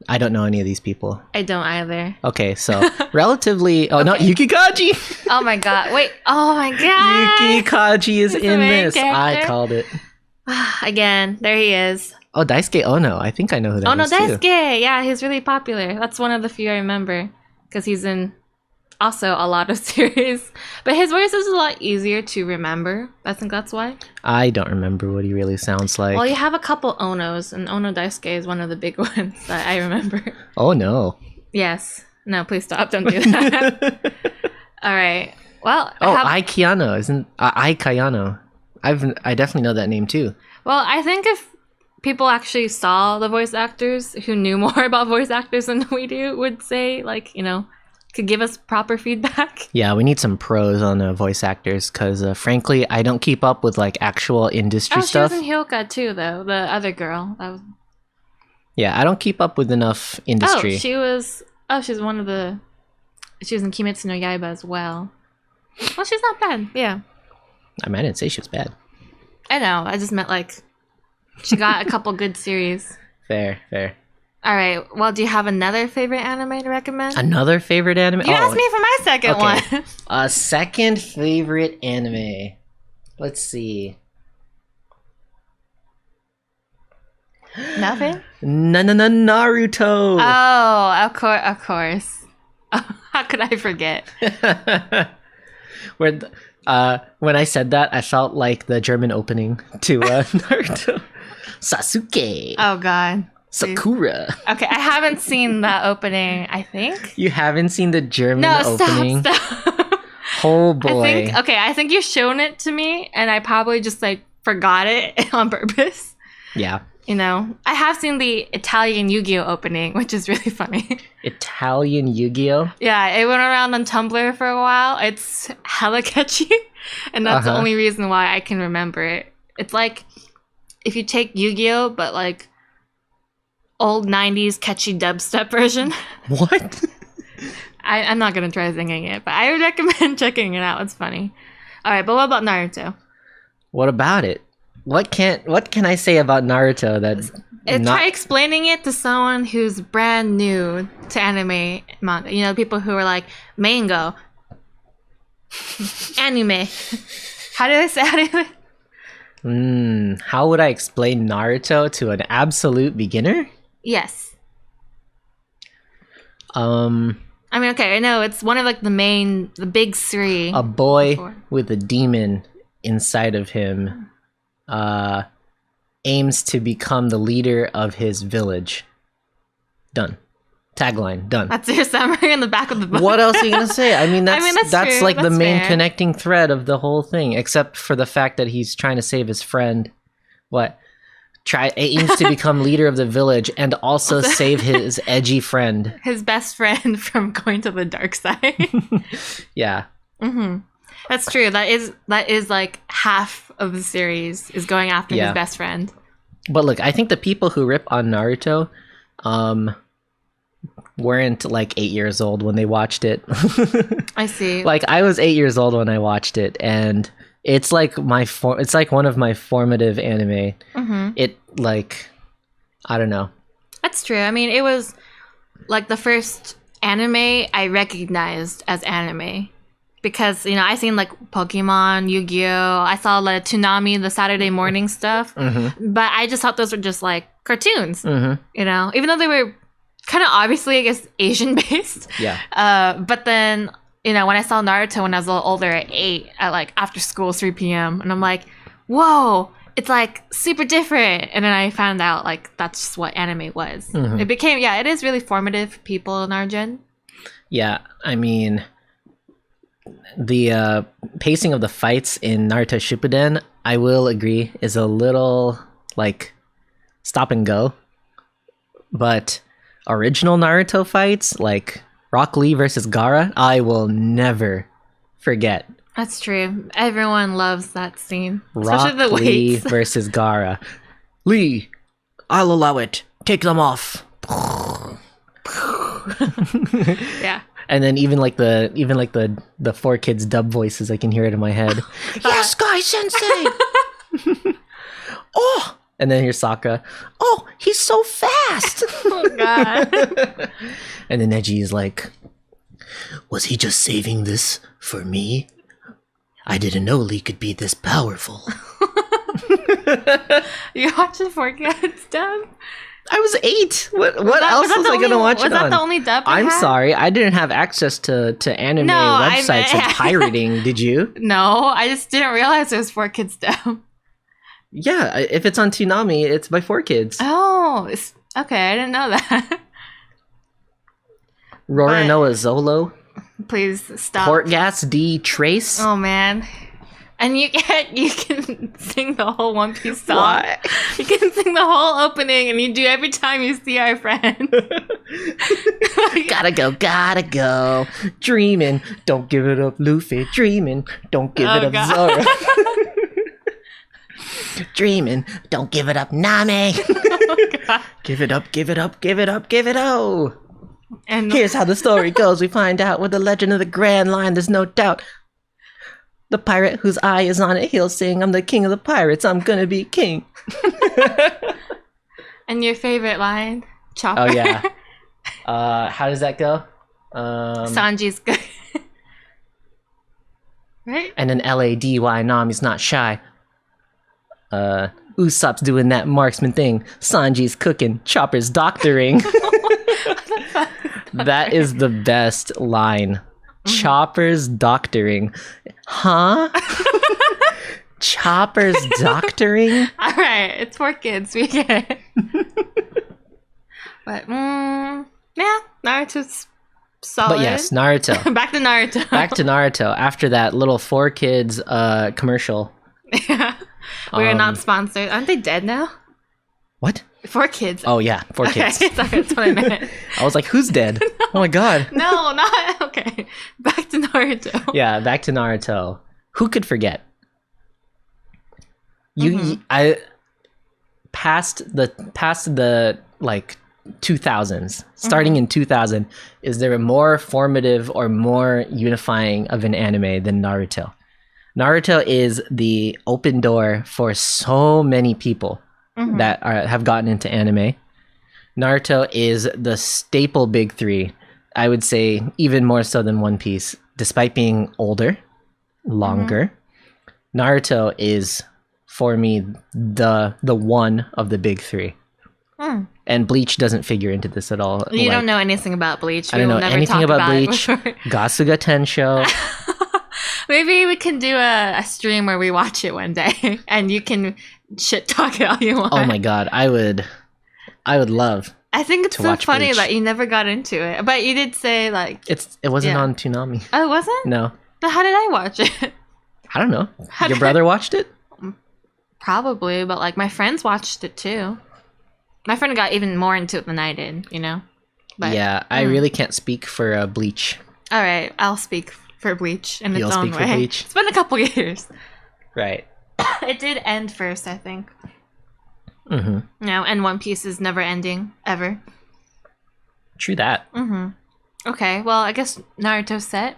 I don't know any of these people. I don't either. Okay, so relatively not Yuki Kaji. Oh my god. Wait. Oh my god. Yuki Kaji is He's the in main this. character. I called it. Again, there he is. Oh, Daisuke Ono. I think I know who that is too. Daisuke. Yeah, he's really popular. That's one of the few I remember because he's in also a lot of series. But his voice is a lot easier to remember. I think that's why. I don't remember what he really sounds like. Well, you have a couple Onos, and Ono Daisuke is one of the big ones that I remember. Oh no. Yes. No, please stop. Don't do that. All right. Well, Ai Kayano isn't Ai Kayano. I definitely know that name too. Well, I think if people actually saw the voice actors who knew more about voice actors than we do, would say like could give us proper feedback. Yeah, we need some pros on voice actors because frankly, I don't keep up with like actual industry stuff. She was in Hyoka too, though. The other girl. Yeah, I don't keep up with enough industry. She was one of the. She was in Kimetsu no Yaiba as well. Well, she's not bad. Yeah. I mean, I didn't say she was bad. I know. I just meant like she got a couple good series. Fair. All right. Well, do you have another favorite anime to recommend? Another favorite anime? You asked me for my second one. A second favorite anime. Let's see. Nothing? Naruto. Oh, of course. How could I forget? When I said that, I felt like the German opening to Naruto. Sasuke. Oh God. Sakura. Okay, I haven't seen the opening. I think you haven't seen the German opening. Stop. Oh boy. I think you've shown it to me, and I probably just like forgot it on purpose. Yeah. I have seen the Italian Yu-Gi-Oh opening, which is really funny. Italian Yu-Gi-Oh? Yeah, it went around on Tumblr for a while. It's hella catchy, and that's the only reason why I can remember it. It's like if you take Yu-Gi-Oh, but like old 90s catchy dubstep version. What? I'm not going to try singing it, but I would recommend checking it out. It's funny. All right, but what about Naruto? What about it? What can I say about Naruto that's try explaining it to someone who's brand new to anime manga. People who are like mango, anime. How do I say anime? How would I explain Naruto to an absolute beginner? Yes. I mean, okay, I know it's one of like the big three. A boy with a demon inside of him. Aims to become the leader of his village. Done. Tagline, done. That's your summary in the back of the book. What else are you gonna say? I mean, that's true. like that's the main fair. connecting thread of the whole thing, except for the fact that he's trying to save his friend. Aims to become leader of the village and also save his edgy friend. His best friend from going to the dark side. Yeah. Mm-hmm. That's true. That is like half of the series is going after his best friend. But look, I think the people who rip on Naruto weren't like 8 years old when they watched it. I see. Like I was 8 years old when I watched it, and it's like it's like one of my formative anime. Mm-hmm. It like I don't know. That's true. I mean, it was like the first anime I recognized as anime. Because, I seen like Pokemon, Yu-Gi-Oh! I saw like Toonami, the Saturday morning stuff. Mm-hmm. But I just thought those were just like cartoons, mm-hmm. Even though they were kind of obviously, I guess, Asian based. Yeah. But then, when I saw Naruto when I was a little older at 8, at like after school, 3 p.m. And I'm like, whoa, it's like super different. And then I found out like that's just what anime was. Mm-hmm. It became, it is really formative for people in our gen. Yeah, I mean, the pacing of the fights in Naruto Shippuden, I will agree, is a little like stop and go. But original Naruto fights, like Rock Lee versus Gaara, I will never forget. That's true. Everyone loves that scene, Rock especially the Lee weights. versus Gaara. Lee, I'll allow it. Take them off. Yeah. And then even like the four kids dub voices, I can hear it in my head. Yes, Guy Sensei. Oh, and then here's Sokka. Oh, he's so fast. Oh god. And then Neji is like, was he just saving this for me? I didn't know Lee could be this powerful. You watch the 4Kids dub? I was 8. What else was I gonna watch it on? Was that the only dub? I'm sorry, I didn't have access to anime websites and pirating. Did you? No, I just didn't realize it was 4Kids dub. Yeah, if it's on Toonami, it's by 4Kids. Oh, okay. I didn't know that. Roranoa Zolo. Please stop. Portgas D Trace. Oh man. And you can sing the whole One Piece song. What? You can sing the whole opening, and you do every time you see our friend. Gotta go. Dreaming, don't give it up, Luffy. Dreaming, don't give it up, God. Zoro. Dreaming, don't give it up, Nami. God. Give it up. Oh. And Here's how the story goes. We find out with the legend of the Grand Line, there's no doubt. The pirate whose eye is on it, he'll sing, I'm the king of the pirates, I'm gonna be king. and your favorite line, Chopper. Oh, yeah. How does that go? Sanji's good. Right? And then Lady, Nami's not shy. Usopp's doing that marksman thing. Sanji's cooking. Chopper's doctoring. That is the best line. Chopper's doctoring. Huh? Chopper's doctoring? All right, it's 4Kids. We get it. But yeah, Naruto's solid. But yes, Naruto. Back to Naruto. Back to Naruto. After that little 4Kids commercial. Yeah. We're not sponsored. Aren't they dead now? What? 4Kids. Oh yeah, 4Kids. Okay, sorry, that's what I meant. I was like, who's dead? Oh my god. No, not okay. Back to Naruto. Yeah, back to Naruto. Who could forget? I past the like 2000s, starting in 2000, is there a more formative or more unifying of an anime than Naruto? Naruto is the open door for so many people that have gotten into anime. Naruto is the staple big three. I would say even more so than One Piece, despite being older, longer. Naruto is, for me, the one of the big three. And Bleach doesn't figure into this at all. You don't know anything about Bleach. I don't know anything about Bleach. Gasuga Tensho. Maybe we can do a stream where we watch it one day, and you can shit talk it all you want. Oh my god, I would love. I think it's to so watch funny Bleach. that you never got into it, but you did say like It wasn't on Toonami. Oh, it wasn't? No, But how did I watch it? I don't know. Your brother watched it? Probably, but like my friends watched it too. My friend got even more into it than I did, you know. But Yeah, I really can't speak for Bleach. all right, I'll speak for Bleach in You'll its own speak for way. Bleach? It's been a couple years. Right. It did end first, I think. Mm-hmm. No, and One Piece is never ending ever. True that. Okay, well, I guess Naruto's set.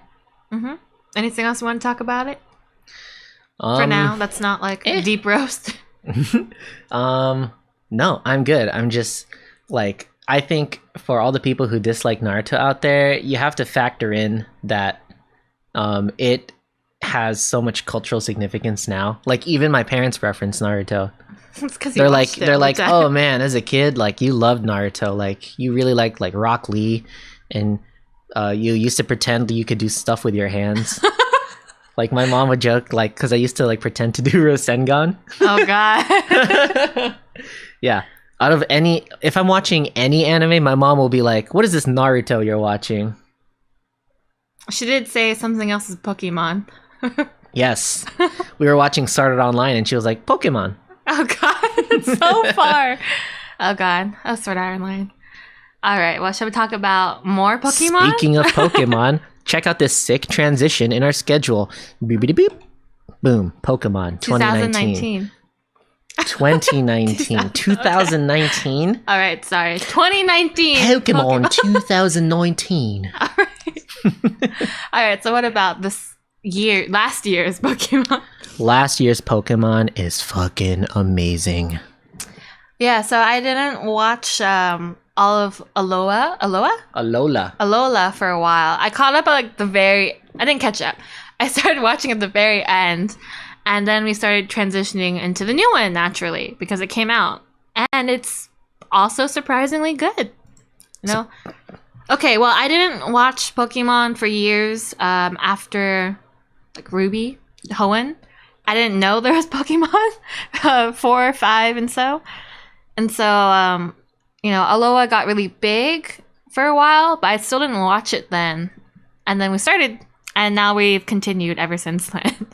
Anything else you want to talk about it? For now, that's not like a deep roast. No, I'm good. I'm just like, I think for all the people who dislike Naruto out there, you have to factor in that it has so much cultural significance now. Like even my parents reference Naruto. It's because They're like, oh man, as a kid, like you loved Naruto, like you really liked like Rock Lee, and you used to pretend you could do stuff with your hands. Like my mom would joke, like, because I used to like pretend to do Rasengan. Oh god. Yeah. Out of if I'm watching any anime, my mom will be like, "What is this Naruto you're watching?" She did say something else is Pokemon. Yes. We were watching Sword Art Online and she was like, Pokemon. Oh god, it's so far. Oh god, oh Sword Art Online. All right, well, shall we talk about more Pokemon? Speaking of Pokemon, check out this sick transition in our schedule. Beep, beep. Boom, Pokemon 2019. 2019. 2019. All right, sorry. 2019. Pokemon 2019. All right. All right, so what about last year's Pokemon? Last year's Pokemon is fucking amazing. Yeah, so I didn't watch all of Alola for a while. I caught up at I didn't catch up. I started watching at the very end, and then we started transitioning into the new one naturally because it came out, and it's also surprisingly good. You know? Okay, well, I didn't watch Pokemon for years after like Ruby, Hoenn. I didn't know there was Pokemon 4 or 5 and so. And so, Alola got really big for a while, but I still didn't watch it then. And then we started, and now we've continued ever since then.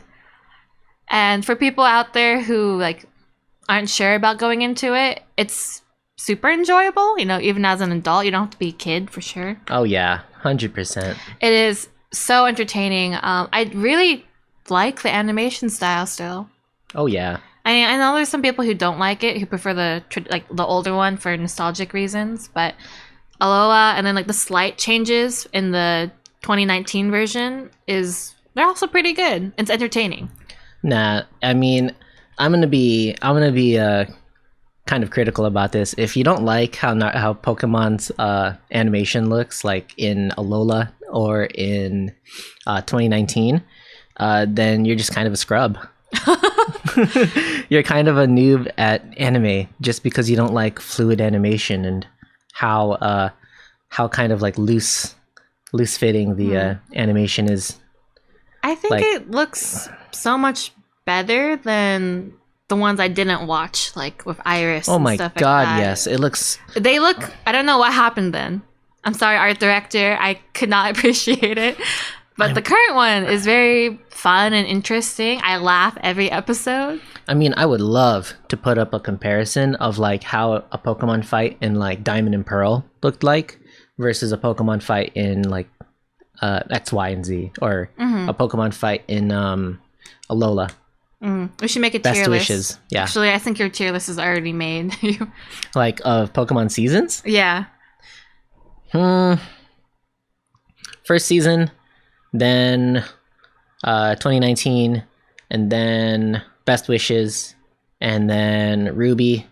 And for people out there who aren't sure about going into it, it's super enjoyable. Even as an adult, you don't have to be a kid for sure. Oh yeah, 100%. It is so entertaining. I really like the animation style still. Oh yeah. I know there's some people who don't like it, who prefer the older one for nostalgic reasons, but Alola and then the slight changes in the 2019 version they're also pretty good. It's entertaining. Nah, I mean, I'm gonna be kind of critical about this. If you don't like how Pokemon's animation looks like in Alola or in 2019, then you're just kind of a scrub. You're kind of a noob at anime just because you don't like fluid animation and how kind of loose fitting the animation is. I think it looks so much better than the ones I didn't watch, with Iris. Oh my god, that. Yes, it looks. They look. I don't know what happened then. I'm sorry, art director. I could not appreciate it. But the current one is very fun and interesting. I laugh every episode. I mean, I would love to put up a comparison of how a Pokemon fight in Diamond and Pearl looked like versus a Pokemon fight in X, Y, and Z, or a Pokemon fight in Alola. We should make a Best tier list. wishes. Yeah. Actually, I think your tier list is already made. Of Pokemon seasons? Yeah. First season, then 2019, and then Best Wishes, and then Ruby,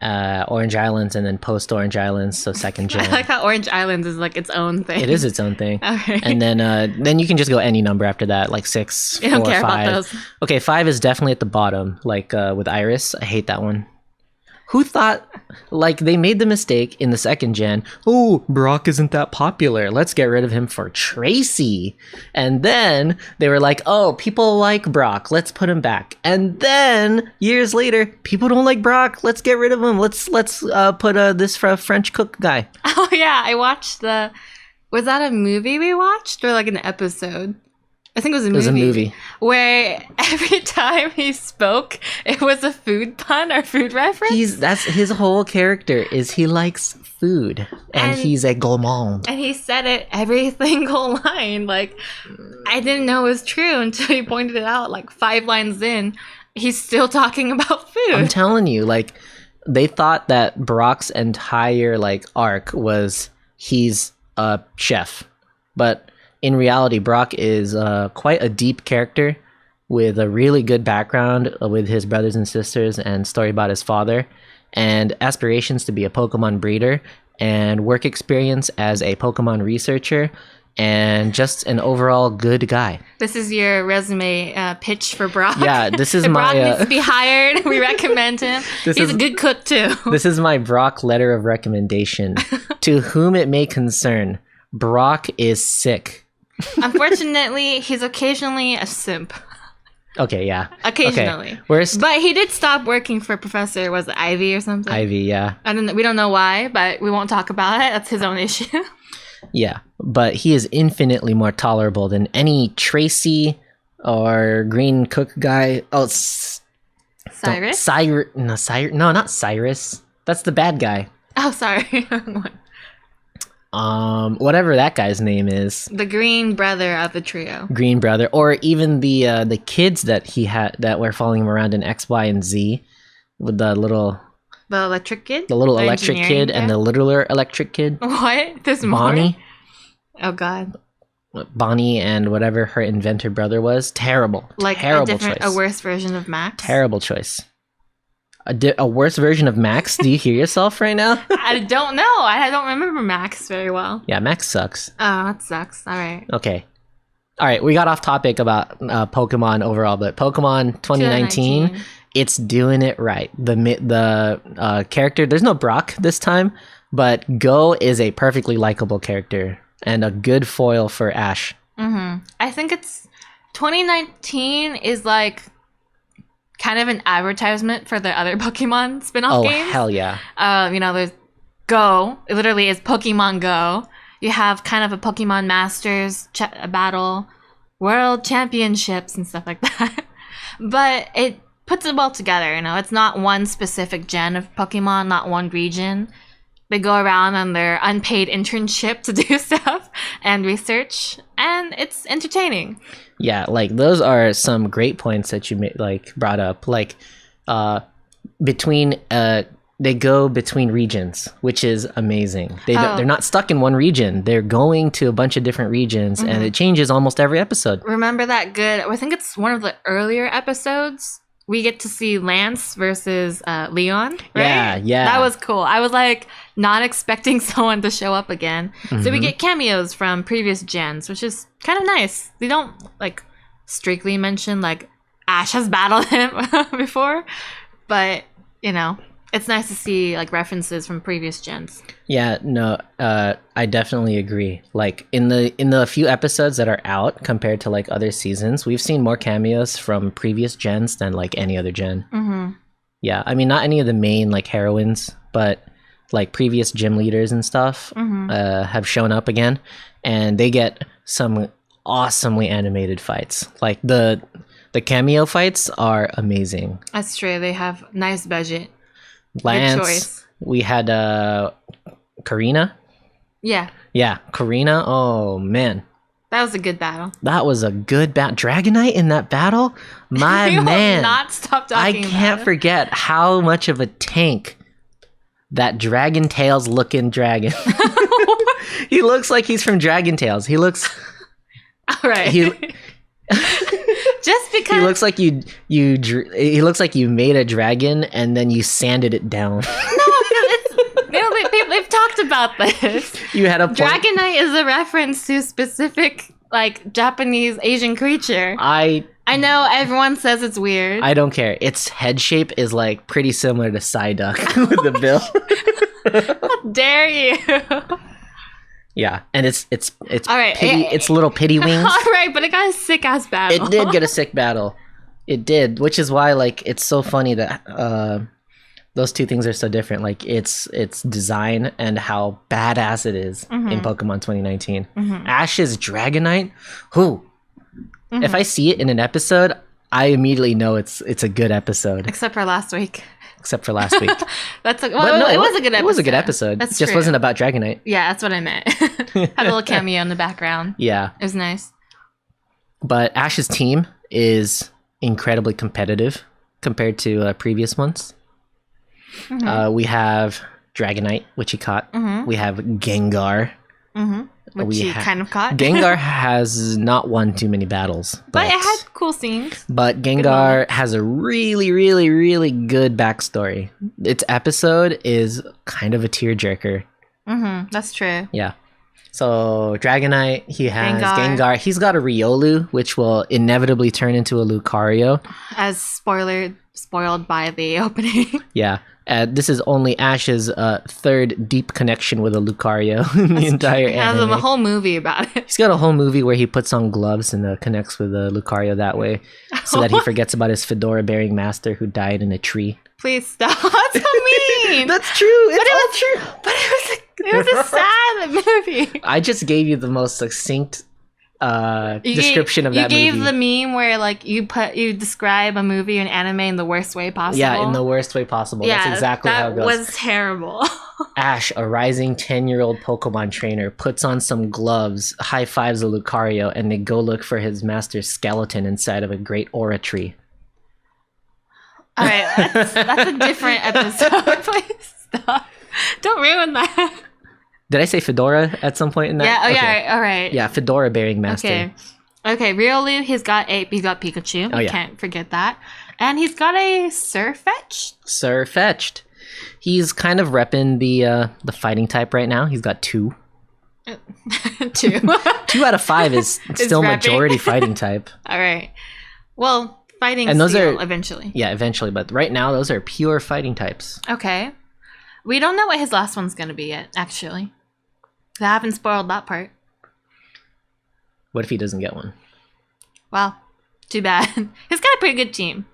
Orange Islands, and then post Orange Islands, so second gen. I like how Orange Islands is its own thing. It is its own thing. Okay. And then you can just go any number after that, 6, 4, I don't care 5. about those. Okay, 5 is definitely at the bottom, with Iris. I hate that one. Who thought, they made the mistake in the second gen, oh, Brock isn't that popular, let's get rid of him for Tracy. And then they were like, oh, people like Brock, let's put him back. And then, years later, people don't like Brock, let's get rid of him, let's put this French cook guy. Oh yeah, I watched was that a movie we watched, or an episode? I think it was a movie. It was a movie. Where every time he spoke, it was a food pun or food reference. That's his whole character, is he likes food. And he's a gourmand. And he said it every single line. I didn't know it was true until he pointed it out. 5 lines in, he's still talking about food. I'm telling you, they thought that Brock's entire, arc was he's a chef. But in reality, Brock is quite a deep character with a really good background with his brothers and sisters and story about his father and aspirations to be a Pokemon breeder and work experience as a Pokemon researcher and just an overall good guy. This is your resume pitch for Brock. Yeah, this is if my... Brock needs to be hired, we recommend him. He's a good cook too. This is my Brock letter of recommendation. To whom it may concern, Brock is sick. Unfortunately, he's occasionally a simp. Okay, yeah. Occasionally. Okay. But he did stop working for Professor, was it Ivy or something? Ivy, yeah. We don't know why, but we won't talk about it. That's his own issue. Yeah, but he is infinitely more tolerable than any Tracy or Green Cook guy. Oh, Cyrus? No, not Cyrus. That's the bad guy. Oh, sorry. Whatever that guy's name is. The green brother of the trio. Green brother, or even the kids that he had that were following him around in X, Y, and Z, with the little electric kid? The little electric kid guy? And the littler electric kid. What? There's more? Bonnie. Oh, God. Bonnie and whatever her inventor brother was. Terrible. Like terrible choice. A worse version of Max? Terrible choice. A worse version of Max? Do you hear yourself right now? I don't know. I don't remember Max very well. Yeah, Max sucks. Oh, that sucks. All right. Okay. All right, we got off topic about Pokemon overall, but Pokemon 2019, it's doing it right. The character, there's no Brock this time, but Go is a perfectly likable character and a good foil for Ash. Mm-hmm. I think it's 2019 is like kind of an advertisement for the other Pokemon spin-off games. Oh, hell yeah. There's Go. It literally is Pokemon Go. You have kind of a Pokemon Masters battle, World Championships and stuff like that. But it puts it all together, It's not one specific gen of Pokemon, not one region. They go around on their unpaid internship to do stuff and research, and it's entertaining. Yeah, like those are some great points that you brought up. Like, they go between regions, which is amazing. They're not stuck in one region. They're going to a bunch of different regions, and it changes almost every episode. Remember that I think it's one of the earlier episodes. We get to see Lance versus Leon, right? Yeah. That was cool. I was like not expecting someone to show up again. Mm-hmm. So we get cameos from previous gens, which is kind of nice. They don't like strictly mention like Ash has battled him before, but it's nice to see like references from previous gens. Yeah, no, I definitely agree. Like in the few episodes that are out compared to like other seasons, we've seen more cameos from previous gens than like any other gen. Mm-hmm. Yeah, I mean not any of the main like heroines, but like previous gym leaders and stuff have shown up again, and they get some awesomely animated fights. Like the cameo fights are amazing. That's true. They have nice budget. Lance. Good choice. We had Karina. Yeah, Karina. Oh man, that was a good battle. That was a good battle. Dragonite in that battle, my you man. Will not stop talking. I can't forget how much of a tank that Dragon Tales looking dragon. He looks like he's from Dragon Tales. He looks. All right. Just because he looks like he looks like you made a dragon and then you sanded it down. They've talked about this. You had a point. Dragonite is a reference to a specific like Japanese Asian creature. I know everyone says it's weird. I don't care. Its head shape is like pretty similar to Psyduck with the bill. How dare you? Yeah, and it's all right, it's little pity wings. All right, but it got a sick ass battle. It did get a sick battle. It did, which is why like it's so funny that those two things are so different. Like its design and how badass it is in Pokemon 2019. Ash's Dragonite, if I see it in an episode, I immediately know it's a good epised. Except for last week. That's it was a good episode. It was a good episode. That's just true. Wasn't about Dragonite. Yeah, that's what I meant. Had a little cameo in the background. Yeah. It was nice. But Ash's team is incredibly competitive compared to previous ones. We have Dragonite, which he caught. We have Gengar. Which he kind of caught. Gengar has not won too many battles. But it had cool scenes. But Gengar has a really, really, really good backstory. Its episode is kind of a tearjerker. That's true. Yeah. So Dragonite, he has Gengar. He's got a Riolu, which will inevitably turn into a Lucario. As spoiled by the opening. Yeah. This is only Ash's third deep connection with a Lucario in the entire anime. He has a whole movie about it. He's got a whole movie where he puts on gloves and connects with a Lucario that way, so that he forgets about his fedora-bearing master who died in a tree. Please stop. That's so mean. That's true. It's all true. But it was It was a sad movie. I just gave you the most succinct description of that movie. You gave the meme where like you describe a movie or an anime in the worst way possible. Yeah, in the worst way possible. Yeah, that's exactly how it goes. That was terrible. Ash, a rising 10-year-old Pokemon trainer, puts on some gloves, high fives a Lucario, and they go look for his master's skeleton inside of a great aura tree. All right, that's a different episode. Please stop. Don't ruin that. Did I say Fedora at some point in that? Yeah. Oh, okay. yeah. All right. Yeah, Fedora bearing master. Okay. Riolu, he's got Pikachu. Oh, yeah. Can't forget that. And he's got a Sirfetch'd. He's kind of repping the fighting type right now. He's got 2. 2. 2 out of 5 is still majority fighting type. All right. Well, fighting and those steel are eventually. Yeah, eventually. But right now, those are pure fighting types. Okay. We don't know what his last one's going to be yet, actually. I haven't spoiled that part. What if he doesn't get one? Well, too bad. He's got a pretty good team.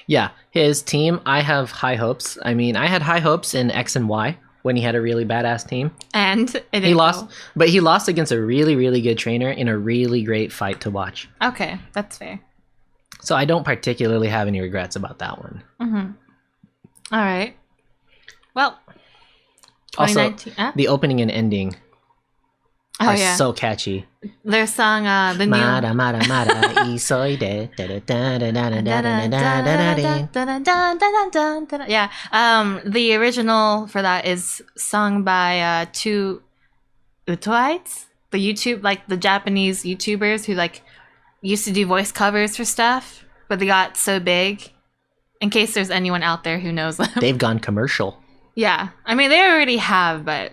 Yeah, his team, I have high hopes. I mean, I had high hopes in X and Y when he had a really badass team. And he lost, but he lost against a really, really good trainer in a really great fight to watch. Okay, that's fair. So I don't particularly have any regrets about that one. Mm-hmm. All right. Well, also, the opening and ending are so catchy. Their song, the new... Mara, mara, mara, isoide. Yeah, the original for that is sung by 2 Utoites, the Japanese YouTubers who like used to do voice covers for stuff, but they got so big. In case there's anyone out there who knows them, they've gone commercial. Yeah, I mean they already have, but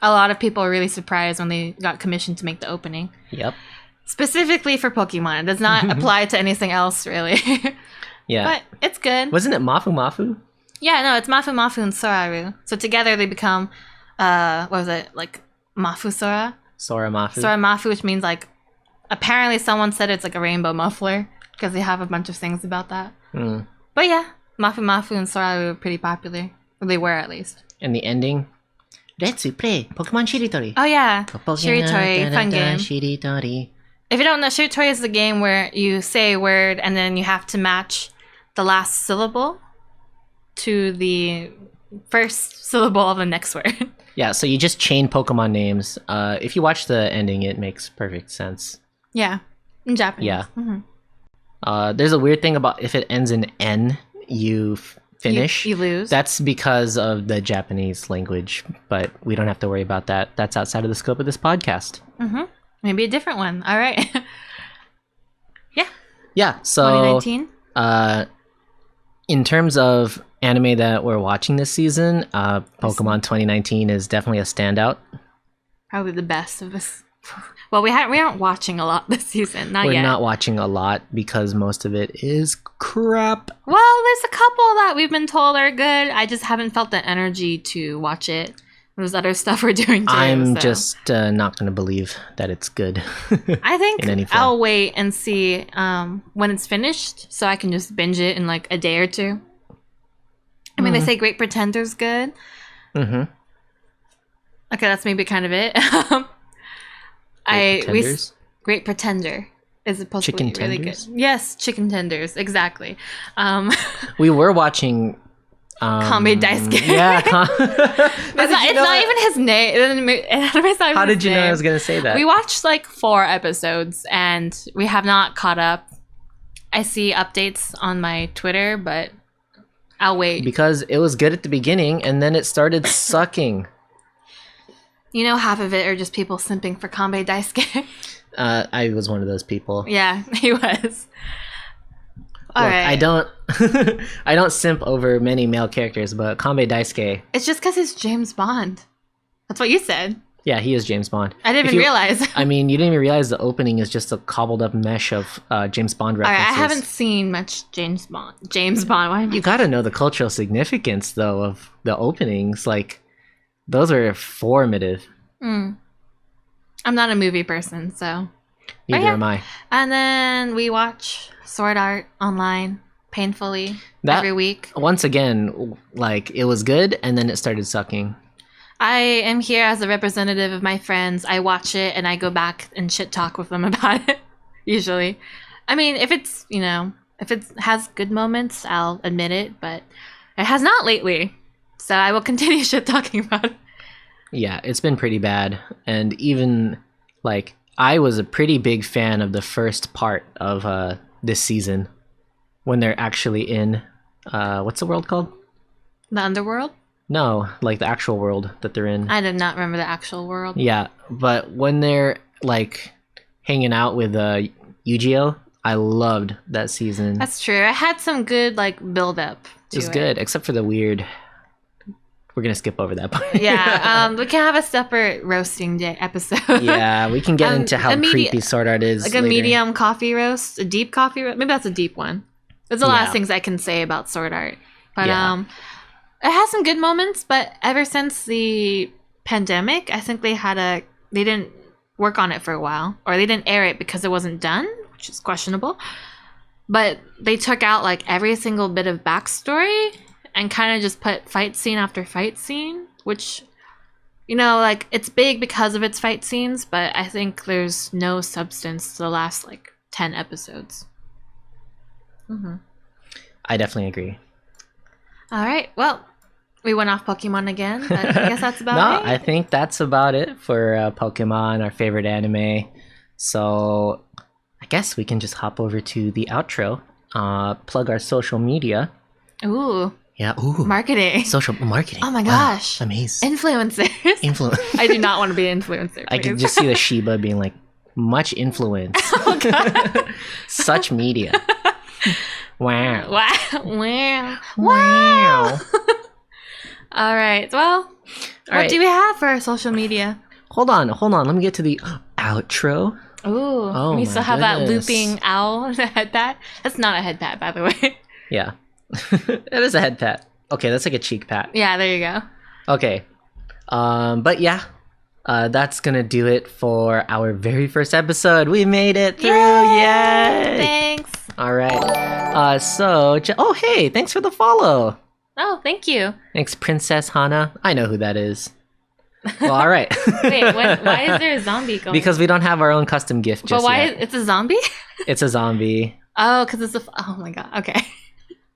a lot of people are really surprised when they got commissioned to make the opening. Yep. Specifically for Pokemon. It does not apply to anything else, really. Yeah. But it's good. Wasn't it Mafu Mafu? Yeah, no, it's Mafu Mafu and Soraru. So together they become, what was it? Like, Mafu Sora? Sora Mafu. Sora Mafu, which means, like, apparently someone said it's like a rainbow muffler, because they have a bunch of things about that. Mm. But yeah, Mafu Mafu and Soraru are pretty popular. Or they were, at least. And the ending? Let's play Pokemon Shiritori. Oh yeah, Shiritori, fun game. Shiritori. If you don't know, Shiritori is the game where you say a word and then you have to match the last syllable to the first syllable of the next word. Yeah, so you just chain Pokemon names. If you watch the ending, it makes perfect sense. Yeah, in Japanese. Yeah. Mm-hmm. There's a weird thing about if it ends in N, you finish. You lose. That's because of the Japanese language, but we don't have to worry about that. That's outside of the scope of this podcast. Mm-hmm. Maybe a different one. All right. Yeah. Yeah. So 2019. In terms of anime that we're watching this season, Pokemon 2019 is definitely a standout. Probably the best of us. Well, we aren't watching a lot this season. Not We're yet. not watching a lot because most of it is crap. Well, there's a couple that we've been told are good. I just haven't felt the energy to watch it. There's other stuff we're doing too. I'm just not going to believe that it's good. I think I'll wait and see when it's finished so I can just binge it in like a day or two. I mean, they say Great Pretender's good. Mm-hmm. Okay, that's maybe kind of it. Great Pretender is supposed to be really good. Yes, chicken tenders, exactly. We were watching Kame Daisuke. Yeah. It's not even his name. How did you know I was going to say that? We watched like 4 episodes and we have not caught up. I see updates on my Twitter, but I'll wait. Because it was good at the beginning and then it started sucking. You know, half of it are just people simping for Kame Daisuke. I was one of those people. Yeah, he was. All right. I don't simp over many male characters, but Kame Daisuke. It's just because he's James Bond. That's what you said. Yeah, he is James Bond. I didn't even realize. I mean, you didn't even realize the opening is just a cobbled up mesh of James Bond references. All right, I haven't seen much James Bond. You gotta know the cultural significance, though, of the openings. Like, those are formative. I'm not a movie person, so. Neither am I. And then we watch Sword Art online painfully every week. Once again, like, it was good, and then it started sucking. I am here as a representative of my friends. I watch it and I go back and shit talk with them about it. Usually, I mean, if it's if it has good moments, I'll admit it, but it has not lately. So I will continue shit talking about it. Yeah, it's been pretty bad. And even, like, I was a pretty big fan of the first part of this season when they're actually in, what's the world called? The underworld? No, like the actual world that they're in. I did not remember the actual world. Yeah, but when they're, like, hanging out with Yu-Gi-Oh! I loved that season. That's true. I had some good, like, build-up to it. It was good, except for the weird... We're going to skip over that part. Yeah, we can have a separate roasting day episode. Yeah, we can get into how creepy Sword Art is like later. a medium coffee roast, a deep coffee roast. Maybe that's a deep one. There's a lot of things I can say about Sword Art. But it has some good moments, but ever since the pandemic, I think they didn't work on it for a while. Or they didn't air it because it wasn't done, which is questionable. But they took out like every single bit of backstory and kind of just put fight scene after fight scene, which, like, it's big because of its fight scenes, but I think there's no substance to the last, like, 10 episodes. Mm-hmm. I definitely agree. All right, well, we went off Pokemon again, but I guess that's about it. No, I think that's about it for Pokemon, our favorite anime. So I guess we can just hop over to the outro, plug our social media. Ooh. Yeah, ooh. Marketing. Social marketing. Oh my gosh. Amazing. Influencers. I do not want to be an influencer. Please. I can just see the Shiba being like, much influence. Oh, God. Such media. Wow. Wow. All right. Well, what do we have for our social media? Hold on. Let me get to the outro. Ooh. Oh, we my still have that goodness. looping owl head pat. That's not a head pat, by the way. Yeah. It is a head pat. Okay, that's like a cheek pat. Yeah, there you go. Okay. But yeah, that's gonna do it for our very first episode. We made it through. Yay! Thanks. All right. Oh, hey, thanks for the follow. Oh, thank you. Thanks, Princess Hana. I know who that is. Well, all right. Wait, why is there a zombie going? Because we don't have our own custom gift just But why? yet. It's a zombie? It's a zombie. Oh, because it's oh my god. Okay.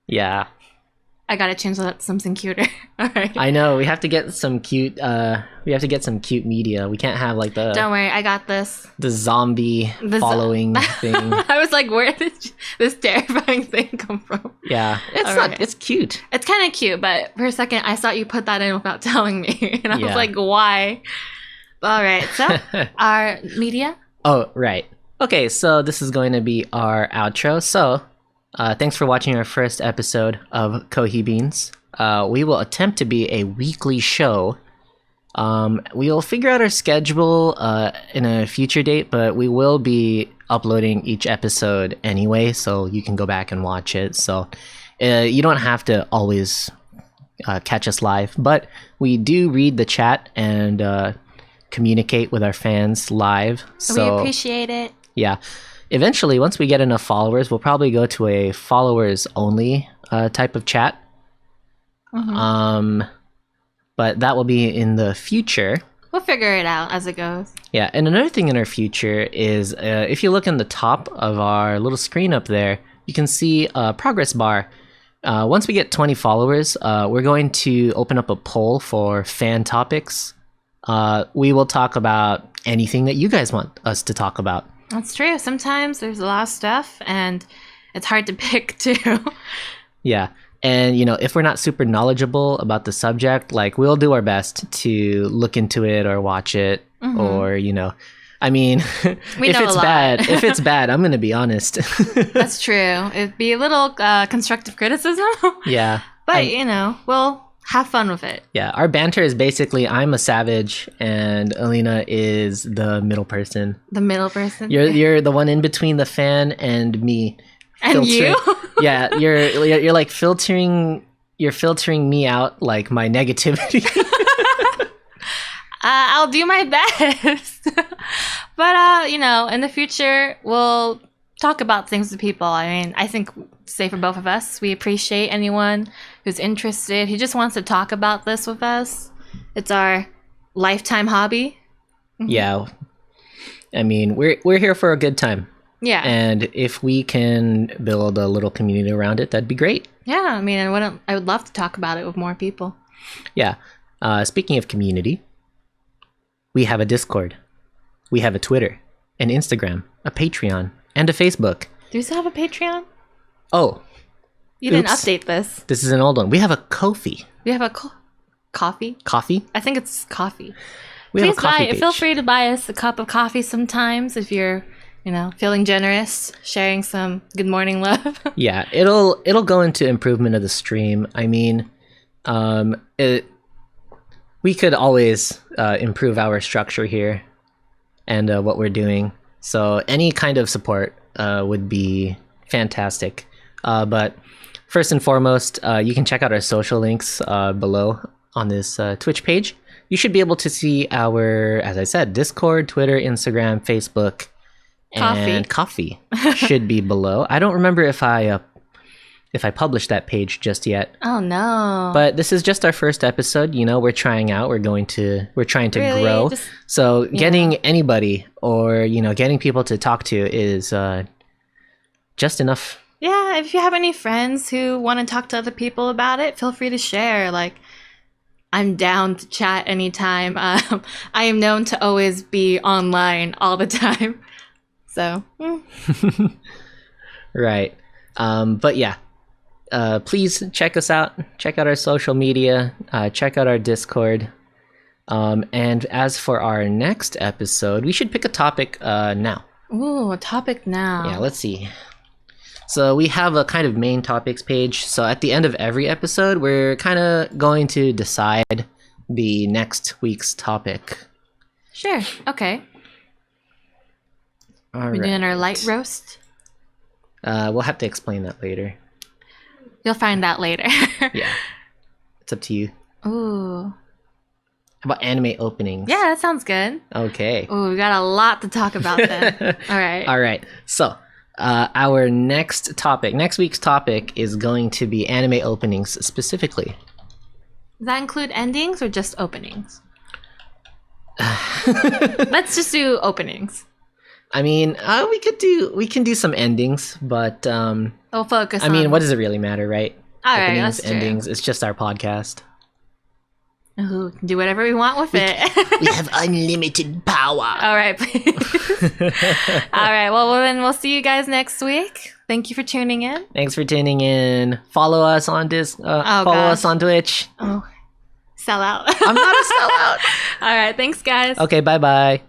Yeah. I gotta change that to something cuter. All right. I know. We have to get some cute. We have to get some cute media. We can't have like the. Don't worry, I got this. The zombie following thing. I was like, where did this terrifying thing come from? Yeah, it's not. Right. It's cute. It's kind of cute, but for a second, I thought you put that in without telling me, and I was like, why? All right. So our media. Oh right. Okay, so this is going to be our outro. So. Thanks for watching our first episode of Kohi Beans. We will attempt to be a weekly show. We'll figure out our schedule in a future date, but we will be uploading each episode anyway, so you can go back and watch it. So you don't have to always catch us live, but we do read the chat and communicate with our fans live. So we appreciate it. Yeah. Eventually, once we get enough followers, we'll probably go to a followers-only type of chat. Mm-hmm. But that will be in the future. We'll figure it out as it goes. Yeah, and another thing in our future is if you look in the top of our little screen up there, you can see a progress bar. Once we get 20 followers, we're going to open up a poll for fan topics. We will talk about anything that you guys want us to talk about. That's true. Sometimes there's a lot of stuff and it's hard to pick too. Yeah. And, if we're not super knowledgeable about the subject, like we'll do our best to look into it or watch it or, I mean, if it's bad, I'm going to be honest. That's true. It'd be a little constructive criticism. Yeah. But, we'll have fun with it. Yeah, our banter is basically I'm a savage and Alina is the middle person. The middle person? You're the one in between the fan and me. And you? Yeah, you're like filtering me out like my negativity. I'll do my best. But in the future we'll talk about things with people. I mean, I think say for both of us, we appreciate anyone who's interested, who just wants to talk about this with us. It's our lifetime hobby. Yeah. I mean, we're here for a good time. Yeah. And if we can build a little community around it, that'd be great. Yeah, I mean, I would love to talk about it with more people. Yeah. Speaking of community, we have a Discord. We have a Twitter, an Instagram, a Patreon, and a Facebook. Do you still have a Patreon? Oh. You didn't update this. This is an old one. We have a Ko-fi. We have a coffee? Coffee? I think it's coffee. We have a coffee page. Feel free to buy us a cup of coffee sometimes if you're, feeling generous, sharing some good morning love. Yeah, it'll go into improvement of the stream. I mean, we could always improve our structure here and what we're doing. So any kind of support would be fantastic. But first and foremost, you can check out our social links below on this Twitch page. You should be able to see our, as I said, Discord, Twitter, Instagram, Facebook, and coffee should be below. I don't remember if I published that page just yet. Oh no! But this is just our first episode. We're trying out. We're trying to grow. So getting anybody or getting people to talk to is just enough. Yeah, if you have any friends who want to talk to other people about it, feel free to share. I'm down to chat anytime. I am known to always be online all the time. So. Right. But yeah. Please check us out. Check out our social media. Check out our Discord. And as for our next episode, we should pick a topic now. Ooh, a topic now. Yeah, let's see. So we have a kind of main topics page. So at the end of every episode, we're kind of going to decide the next week's topic. Sure. Okay. All We're doing our light roast. We'll have to explain that later. You'll find out later. Yeah. It's up to you. Ooh. How about anime openings? Yeah, that sounds good. Okay. Ooh, we got a lot to talk about then. All right. All right. So, our next week's topic is going to be anime openings specifically. Does that include endings or just openings? Let's just do openings. I mean, we can do some endings, but we'll focus. I mean, what does it really matter, right? All right, openings, that's endings. true. It's just our podcast. Ooh, can do whatever we want with it. We have unlimited power. All right, please. All right. Well, then we'll see you guys next week. Thank you for tuning in. Thanks for tuning in. Follow us on us on Twitch. Oh, sell out. I'm not a sellout. All right. Thanks, guys. Okay. Bye.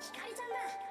ひかりちゃんだ